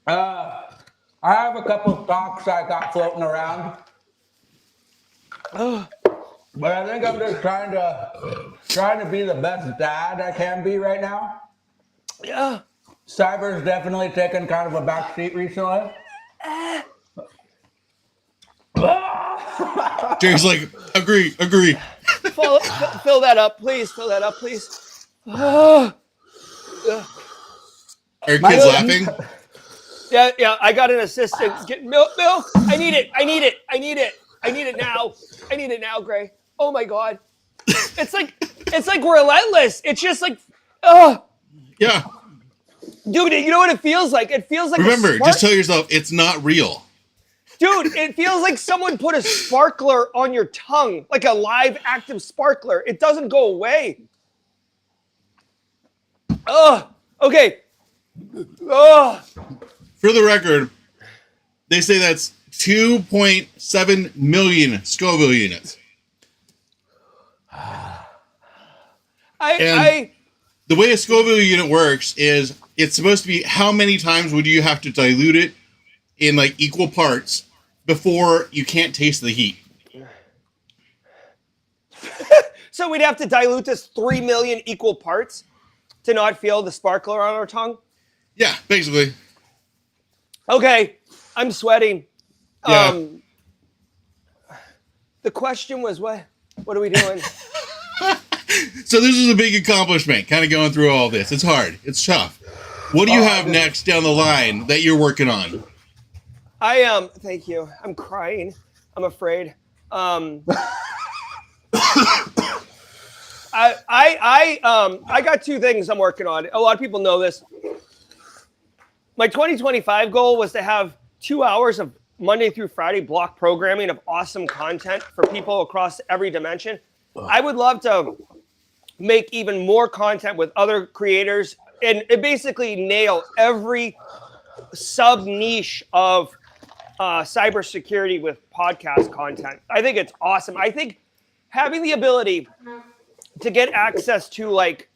[SPEAKER 2] I have a couple stocks I got floating around. But I think I'm just trying to be the best dad I can be right now.
[SPEAKER 3] Yeah.
[SPEAKER 2] Cyber's definitely taken kind of a back seat recently.
[SPEAKER 1] Jerry's like, agree.
[SPEAKER 3] Fill that up, please. Fill that up, please.
[SPEAKER 1] Are kids laughing?
[SPEAKER 3] Yeah. I got an assistant. Get milk. I need it now, Gray. Oh my God. It's like relentless. It's just like,
[SPEAKER 1] Yeah.
[SPEAKER 3] dude. You know what it feels like? It feels like
[SPEAKER 1] Remember, just tell yourself it's not real.
[SPEAKER 3] Dude, it feels like someone put a sparkler on your tongue, like a live active sparkler. It doesn't go away. Okay.
[SPEAKER 1] For the record, they say that's 2.7 million Scoville units. The way a Scoville unit works is it's supposed to be how many times would you have to dilute it in like equal parts before you can't taste the heat.
[SPEAKER 3] So we'd have to dilute this 3 million equal parts to not feel the sparkler on our tongue?
[SPEAKER 1] Yeah, basically.
[SPEAKER 3] Okay, I'm sweating.
[SPEAKER 1] Yeah.
[SPEAKER 3] The question was what? What are we doing?
[SPEAKER 1] So this is a big accomplishment, kind of going through all this. It's hard. It's tough. What do you have next down the line that you're working on?
[SPEAKER 3] Thank you. I'm crying. I'm afraid. I got two things I'm working on. A lot of people know this. My 2025 goal was to have 2 hours of Monday through Friday block programming of awesome content for people across every dimension. I would love to make even more content with other creators and basically nail every sub niche of cybersecurity with podcast content. I think it's awesome. I think having the ability to get access to like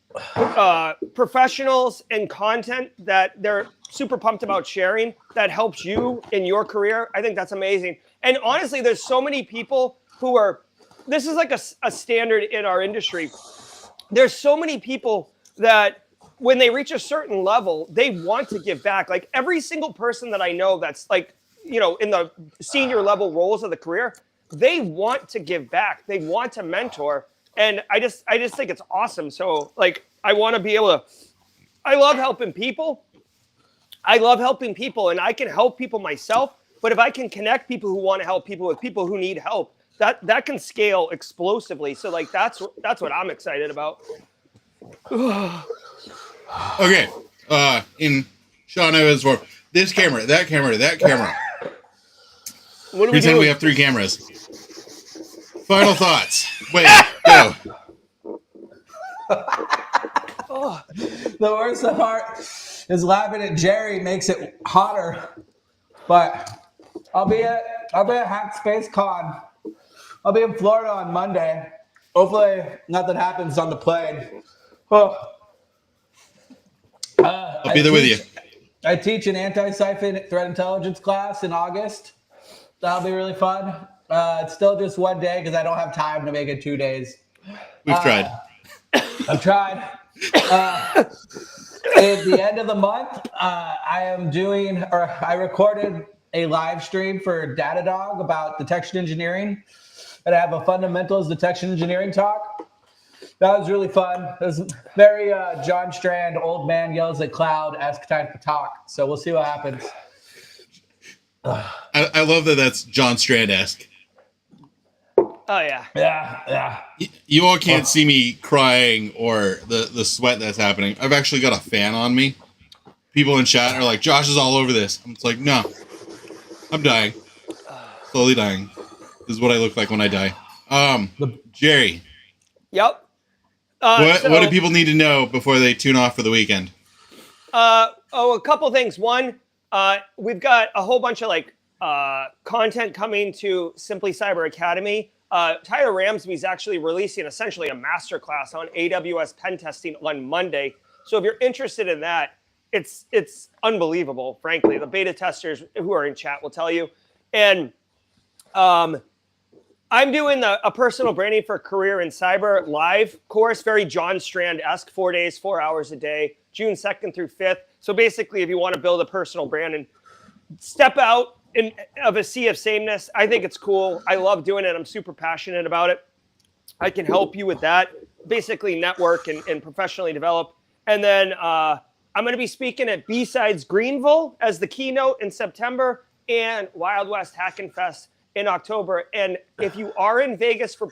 [SPEAKER 3] professionals and content that they're super pumped about sharing that helps you in your career, I think that's amazing. And honestly, there's so many people who are, this is like a standard in our industry. There's so many people that when they reach a certain level, they want to give back. Like every single person that I know that's like, you know, in the senior level roles of the career, they want to give back. They want to mentor. And I just think it's awesome. So like, I want to be able to, I love helping people. And I can help people myself. But if I can connect people who want to help people with people who need help, that can scale explosively. So like, that's what I'm excited about.
[SPEAKER 1] Okay. In Sean Evans' form, this camera, that camera, that camera.
[SPEAKER 3] What are we
[SPEAKER 1] Pretend
[SPEAKER 3] doing?
[SPEAKER 1] we have 3 cameras. Final thoughts. Wait, go.
[SPEAKER 2] The worst part is laughing at Jerry makes it hotter. But I'll be at Hackspace Con. I'll be in Florida on Monday. Hopefully nothing happens on the plane.
[SPEAKER 1] I'll be there with you.
[SPEAKER 2] I teach an anti-siphon threat intelligence class in August. That'll be really fun. It's still just one day because I don't have time to make it 2 days.
[SPEAKER 1] We've tried.
[SPEAKER 2] I've tried. At the end of the month, I recorded a live stream for Datadog about detection engineering, and I have a fundamentals detection engineering talk. That was really fun. It was very John Strand, old man yells at cloud-esque type of talk. So we'll see what happens.
[SPEAKER 1] I love that that's John Strand-esque.
[SPEAKER 3] Oh, yeah.
[SPEAKER 2] Yeah.
[SPEAKER 1] You all can't see me crying or the sweat that's happening. I've actually got a fan on me. People in chat are like, Josh is all over this. I'm just like, no. I'm dying. Slowly dying. This is what I look like when I die. Jerry.
[SPEAKER 3] Yep.
[SPEAKER 1] What do people need to know before they tune off for the weekend?
[SPEAKER 3] A couple things. One, we've got a whole bunch of content coming to Simply Cyber Academy. Tyler Ramsby is actually releasing essentially a masterclass on AWS pen testing on Monday. So if you're interested in that, it's unbelievable, frankly. The beta testers who are in chat will tell you. And I'm doing a personal branding for career in cyber live course, very John Strand-esque, 4 days, 4 hours a day, June 2nd through 5th. So basically, if you want to build a personal brand and step out of a sea of sameness, I think it's cool. I love doing it. I'm super passionate about it. I can help you with that. Basically, network and professionally develop. And then I'm going to be speaking at B-Sides Greenville as the keynote in September and Wild West Hackin' Fest in October. And if you are in Vegas for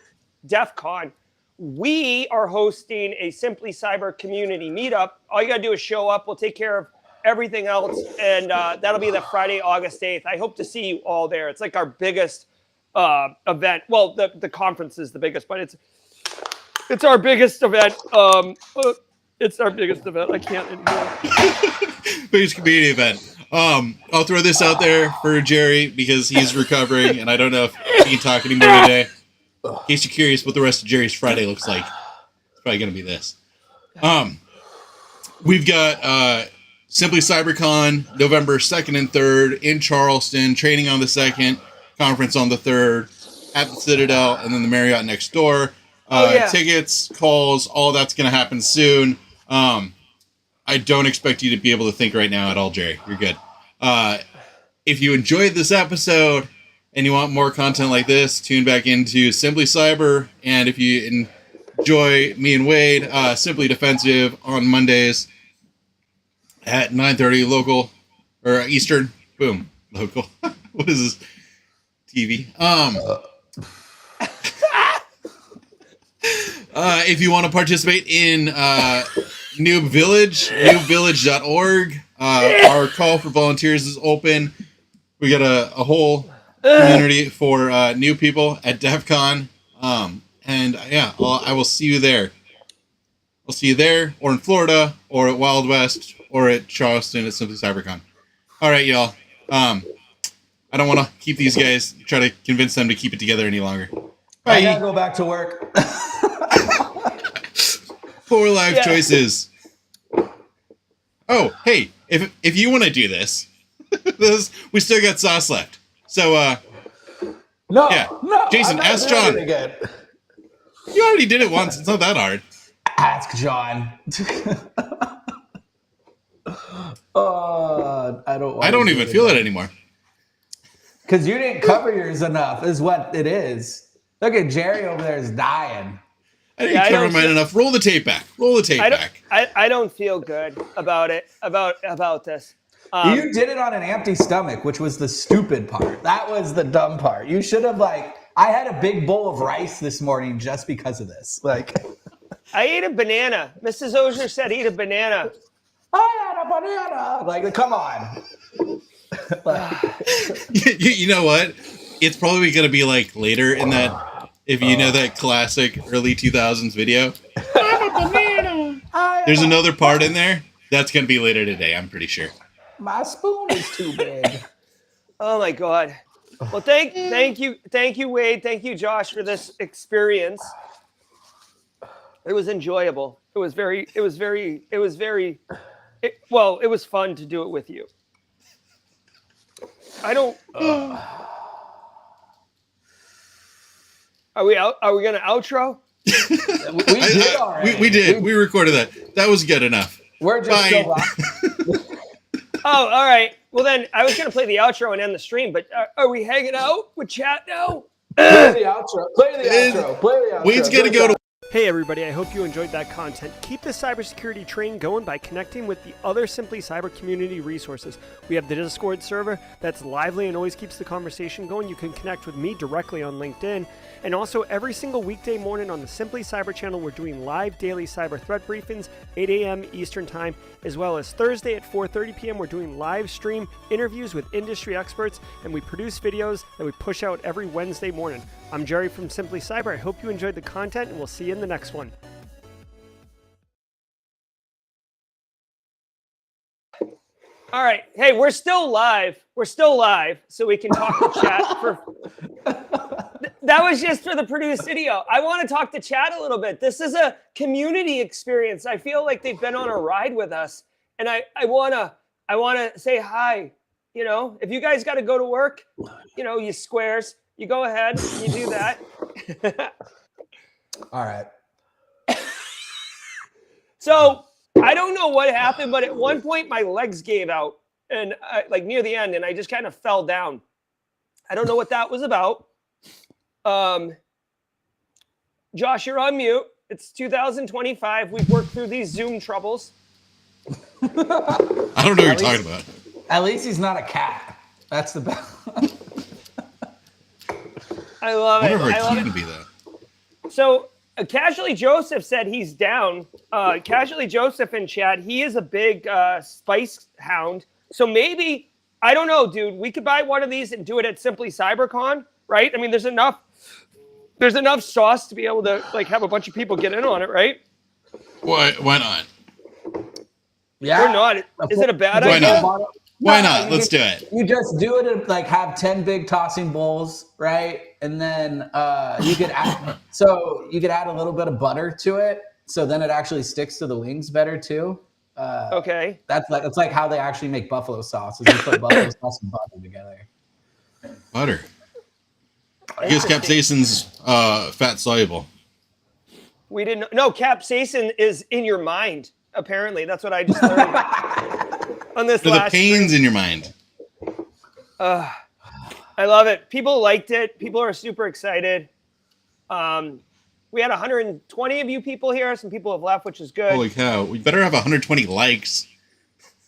[SPEAKER 3] DEF CON, we are hosting a Simply Cyber community meetup. All you got to do is show up. We'll take care of everything else. And that'll be the Friday, August 8th. I hope to see you all there. It's like our biggest event. Well, the conference is the biggest, but it's our biggest event. It's our biggest event. I can't anymore.
[SPEAKER 1] Biggest community event. I'll throw this out there for Jerry because he's recovering and I don't know if he can talk anymore today. In case you're curious what the rest of Jerry's Friday looks like, it's probably going to be this. We've got Simply CyberCon November 2nd and 3rd in Charleston, training on the 2nd, conference on the 3rd at the Citadel, and then the Marriott next door. Tickets, calls, all that's going to happen soon. I don't expect you to be able to think right now at all, Jerry. You're good. If you enjoyed this episode and you want more content like this, tune back into Simply Cyber. And if you enjoy me and Wade, Simply Defensive on Mondays at 9:30 local or Eastern. Boom, local. What is this? TV. If you want to participate in Noob Village, noobvillage.org. Our call for volunteers is open. We got a whole community for new people at DEF CON. I will see you there. I'll see you there, or in Florida, or at Wild West, or at Charleston at Simply CyberCon. All right, y'all. I don't want to keep these guys, try to convince them to keep it together any longer. Bye.
[SPEAKER 2] I gotta go back to work.
[SPEAKER 1] Poor life choices. Oh, hey, if you want to do this, we still got sauce left. So,
[SPEAKER 2] No,
[SPEAKER 1] Jason, ask John. You already did it once. It's not that hard.
[SPEAKER 2] Ask John. I don't
[SPEAKER 1] even feel it anymore.
[SPEAKER 2] Because you didn't cover yours enough, is what it is. Look at Jerry over there is dying.
[SPEAKER 1] I didn't cover mine enough. Roll the tape back.
[SPEAKER 3] I don't feel good about it, about this.
[SPEAKER 2] You did it on an empty stomach, which was the stupid part. That was the dumb part. You should have I had a big bowl of rice this morning just because of this.
[SPEAKER 3] I ate a banana. Mrs. Auger said eat a banana.
[SPEAKER 2] I had a banana. Come on.
[SPEAKER 1] You know what? It's probably going to be later in that, if you know that classic early 2000s video. There's another part in there. That's going to be later today, I'm pretty sure.
[SPEAKER 2] My spoon is too big.
[SPEAKER 3] Oh my God. Well, thank you, Wade. Thank you, Josh, for this experience. It was enjoyable. It was fun to do it with you. I don't. Are we out? Are we gonna outro?
[SPEAKER 2] We did already.
[SPEAKER 1] We did. We recorded that. That was good enough.
[SPEAKER 2] We're just so lost.
[SPEAKER 3] Oh, all right. Well, then I was going to play the outro and end the stream, but are we hanging out with chat now?
[SPEAKER 2] Play the outro. Play the outro.
[SPEAKER 1] Wade's got to go to.
[SPEAKER 3] Hey everybody, I hope you enjoyed that content. Keep the cybersecurity train going by connecting with the other Simply Cyber community resources. We have the Discord server that's lively and always keeps the conversation going. You can connect with me directly on LinkedIn. And also every single weekday morning on the Simply Cyber channel, we're doing live daily cyber threat briefings, 8 a.m. Eastern time, as well as Thursday at 4:30 p.m. We're doing live stream interviews with industry experts, and we produce videos that we push out every Wednesday morning. I'm Jerry from Simply Cyber. I hope you enjoyed the content, and we'll see you in the next one. All right. Hey, we're still live. So we can talk to chat for... That was just for the produced video. I want to talk to chat a little bit. This is a community experience. I feel like they've been on a ride with us, and I wanna say hi. You know, if you guys got to go to work, you know, you squares, you go ahead, you do that.
[SPEAKER 2] All right.
[SPEAKER 3] So I don't know what happened, but at one point my legs gave out, and like near the end, and I just kind of fell down. I don't know what that was about. Josh, you're on mute. It's 2025. We've worked through these Zoom troubles.
[SPEAKER 1] I don't know what you're talking about.
[SPEAKER 2] At least he's not a cat. That's the best.
[SPEAKER 3] I love it.
[SPEAKER 1] I wonder if
[SPEAKER 3] I
[SPEAKER 1] our
[SPEAKER 3] love
[SPEAKER 1] key
[SPEAKER 3] it.
[SPEAKER 1] can be that.
[SPEAKER 3] So Casually Joseph said he's down. Casually Joseph in chat, he is a big spice hound. So maybe, I don't know, dude, we could buy one of these and do it at Simply CyberCon, right? I mean, there's enough sauce to be able to like have a bunch of people get in on it, right?
[SPEAKER 1] Why not?
[SPEAKER 2] Yeah.
[SPEAKER 3] Or not. Is it a bad
[SPEAKER 1] Why
[SPEAKER 3] idea?
[SPEAKER 1] not? Why not? Let's do it.
[SPEAKER 2] You just do it and like have 10 big tossing bowls, right? And then you could add a little bit of butter to it, so then it actually sticks to the wings better too.
[SPEAKER 3] Okay.
[SPEAKER 2] It's like how they actually make buffalo sauce. Is you put buffalo sauce and butter together.
[SPEAKER 1] Butter. I guess capsaicin's fat soluble.
[SPEAKER 3] We didn't. No, capsaicin is in your mind. Apparently, that's what I just learned on this
[SPEAKER 1] So
[SPEAKER 3] last.
[SPEAKER 1] the pains in your mind.
[SPEAKER 3] I love it. People liked it. People are super excited. We had 120 of you people here. Some people have left, which is good.
[SPEAKER 1] Holy cow! We better have 120 likes.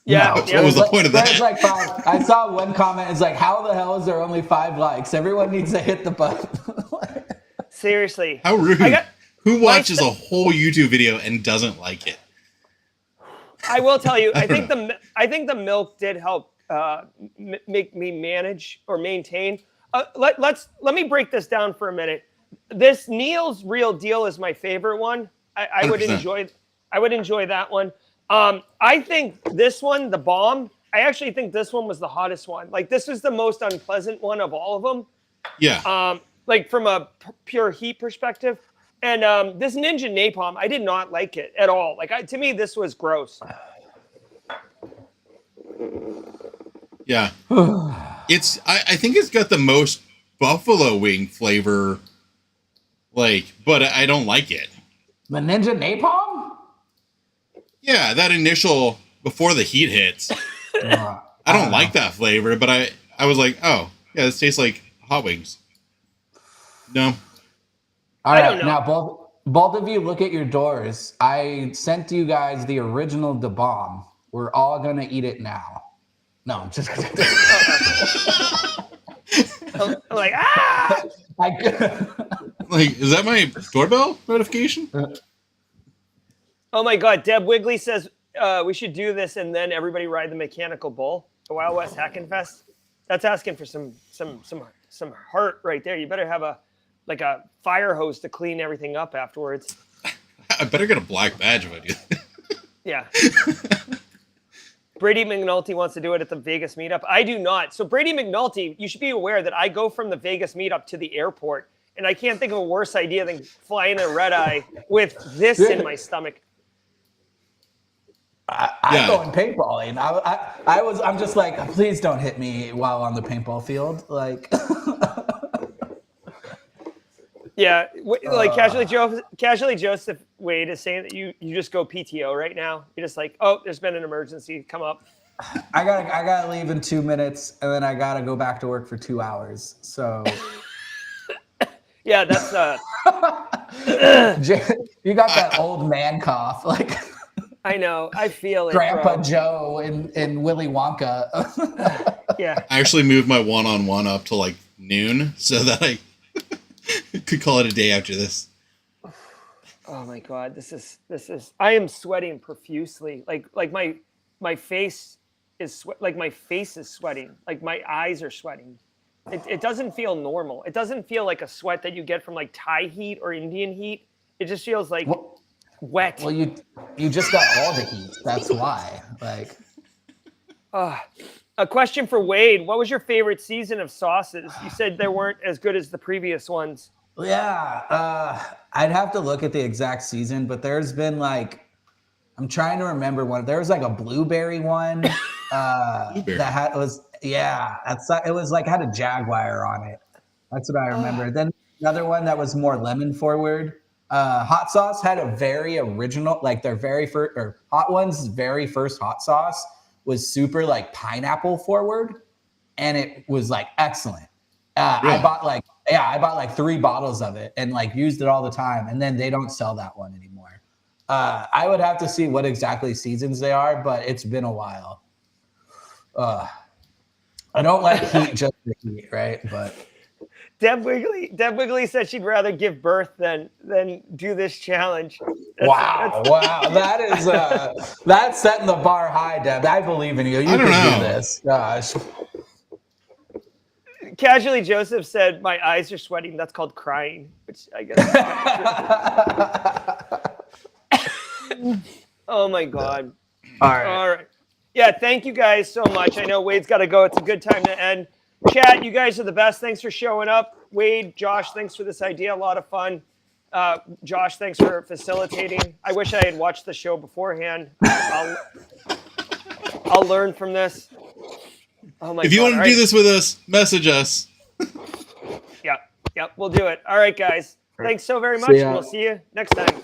[SPEAKER 3] Yeah.
[SPEAKER 2] No.
[SPEAKER 3] Yeah.
[SPEAKER 1] What was the point of that?
[SPEAKER 2] There's like 5. I saw one comment. It's like, how the hell is there only 5 likes? Everyone needs to hit the button.
[SPEAKER 3] Seriously.
[SPEAKER 1] How rude! Who watches
[SPEAKER 3] my-
[SPEAKER 1] a whole YouTube video and doesn't like it?
[SPEAKER 3] I will tell you. I think the milk did help make me manage or maintain. Let me break this down for a minute. This Neil's Real Deal is my favorite one. I would
[SPEAKER 1] 100%.
[SPEAKER 3] enjoy that one. I think this one, the bomb. I actually think this one was the hottest one. Like this was the most unpleasant one of all of them.
[SPEAKER 1] Yeah.
[SPEAKER 3] Like from a pure heat perspective. And this Ninja Napalm, I did not like it at all. Like to me, this was gross.
[SPEAKER 1] Yeah. I think it's got the most buffalo wing flavor. Like, but I don't like it.
[SPEAKER 2] The Ninja Napalm?
[SPEAKER 1] Yeah, that initial before the heat hits. I don't like that flavor, but I was like, oh, yeah, this tastes like hot wings. No.
[SPEAKER 2] All
[SPEAKER 3] I
[SPEAKER 2] right,
[SPEAKER 3] don't know.
[SPEAKER 2] now both of you look at your doors. I sent you guys the original Da Bomb. We're all gonna eat it now. No, I'm just kidding.
[SPEAKER 3] I'm like, ah!
[SPEAKER 1] Like, is that my doorbell notification?
[SPEAKER 3] Oh my God. Deb Wigley says we should do this and then everybody ride the mechanical bull, the Wild West Hackin' Fest. That's asking for some heart right there. You better have a fire hose to clean everything up afterwards.
[SPEAKER 1] I better get a black badge if I do that.
[SPEAKER 3] Yeah. Brady McNulty wants to do it at the Vegas meetup. I do not. So Brady McNulty, you should be aware that I go from the Vegas meetup to the airport, and I can't think of a worse idea than flying a red eye with this in my stomach.
[SPEAKER 2] I'm going paintballing. I'm just like, please don't hit me while on the paintball field. Like,
[SPEAKER 3] Yeah, like casually Joseph Wade is saying that you just go PTO right now. You're just like, oh, there's been an emergency, come up.
[SPEAKER 2] I gotta leave in 2 minutes, and then I gotta go back to work for 2 hours. So
[SPEAKER 3] Yeah, that's
[SPEAKER 2] you got that old man cough, like
[SPEAKER 3] I know. I feel it,
[SPEAKER 2] Grandpa
[SPEAKER 3] bro.
[SPEAKER 2] Joe in Willy Wonka.
[SPEAKER 3] Yeah.
[SPEAKER 1] I actually moved my one-on-one up to like noon so that I could call it a day after this.
[SPEAKER 3] Oh my God, this is. I am sweating profusely. Like my face is my face is sweating. Like my eyes are sweating. It doesn't feel normal. It doesn't feel like a sweat that you get from like Thai heat or Indian heat. It just feels like wet.
[SPEAKER 2] Well, you just got all the heat. That's why. Like,
[SPEAKER 3] a question for Wade. What was your favorite season of Sauces? You said they weren't as good as the previous ones.
[SPEAKER 2] yeah, I'd have to look at the exact season, but there's been like, I'm trying to remember one. There was like a blueberry one that it was like had a jaguar on it. That's what I remember. Then another one that was more lemon forward. Hot sauce had a very original, like their very first, or Hot One's very first hot sauce was super like pineapple forward, and it was like excellent.
[SPEAKER 1] Really?
[SPEAKER 2] I bought like 3 bottles of it and like used it all the time, and then they don't sell that one anymore. I would have to see what exactly seasons they are, but it's been a while. I don't like heat just for heat, right? But
[SPEAKER 3] Deb Wiggly said she'd rather give birth than do this challenge.
[SPEAKER 2] Wow, that is that's setting the bar high, Deb. I believe in you. You can do this. Gosh.
[SPEAKER 3] Casually Joseph said my eyes are sweating. That's called crying, which I guess. Oh my God.
[SPEAKER 2] All right.
[SPEAKER 3] Yeah, thank you guys so much. I know Wade's got to go. It's a good time to end. Chat, you guys are the best. Thanks for showing up. Wade, Josh, thanks for this idea. A lot of fun. Josh, thanks for facilitating. I wish I had watched the show beforehand. I'll learn from this. Oh my God.
[SPEAKER 1] If you want to do this with us, message us.
[SPEAKER 3] Yeah, we'll do it. All right, guys. Thanks so very much. We'll see you next time.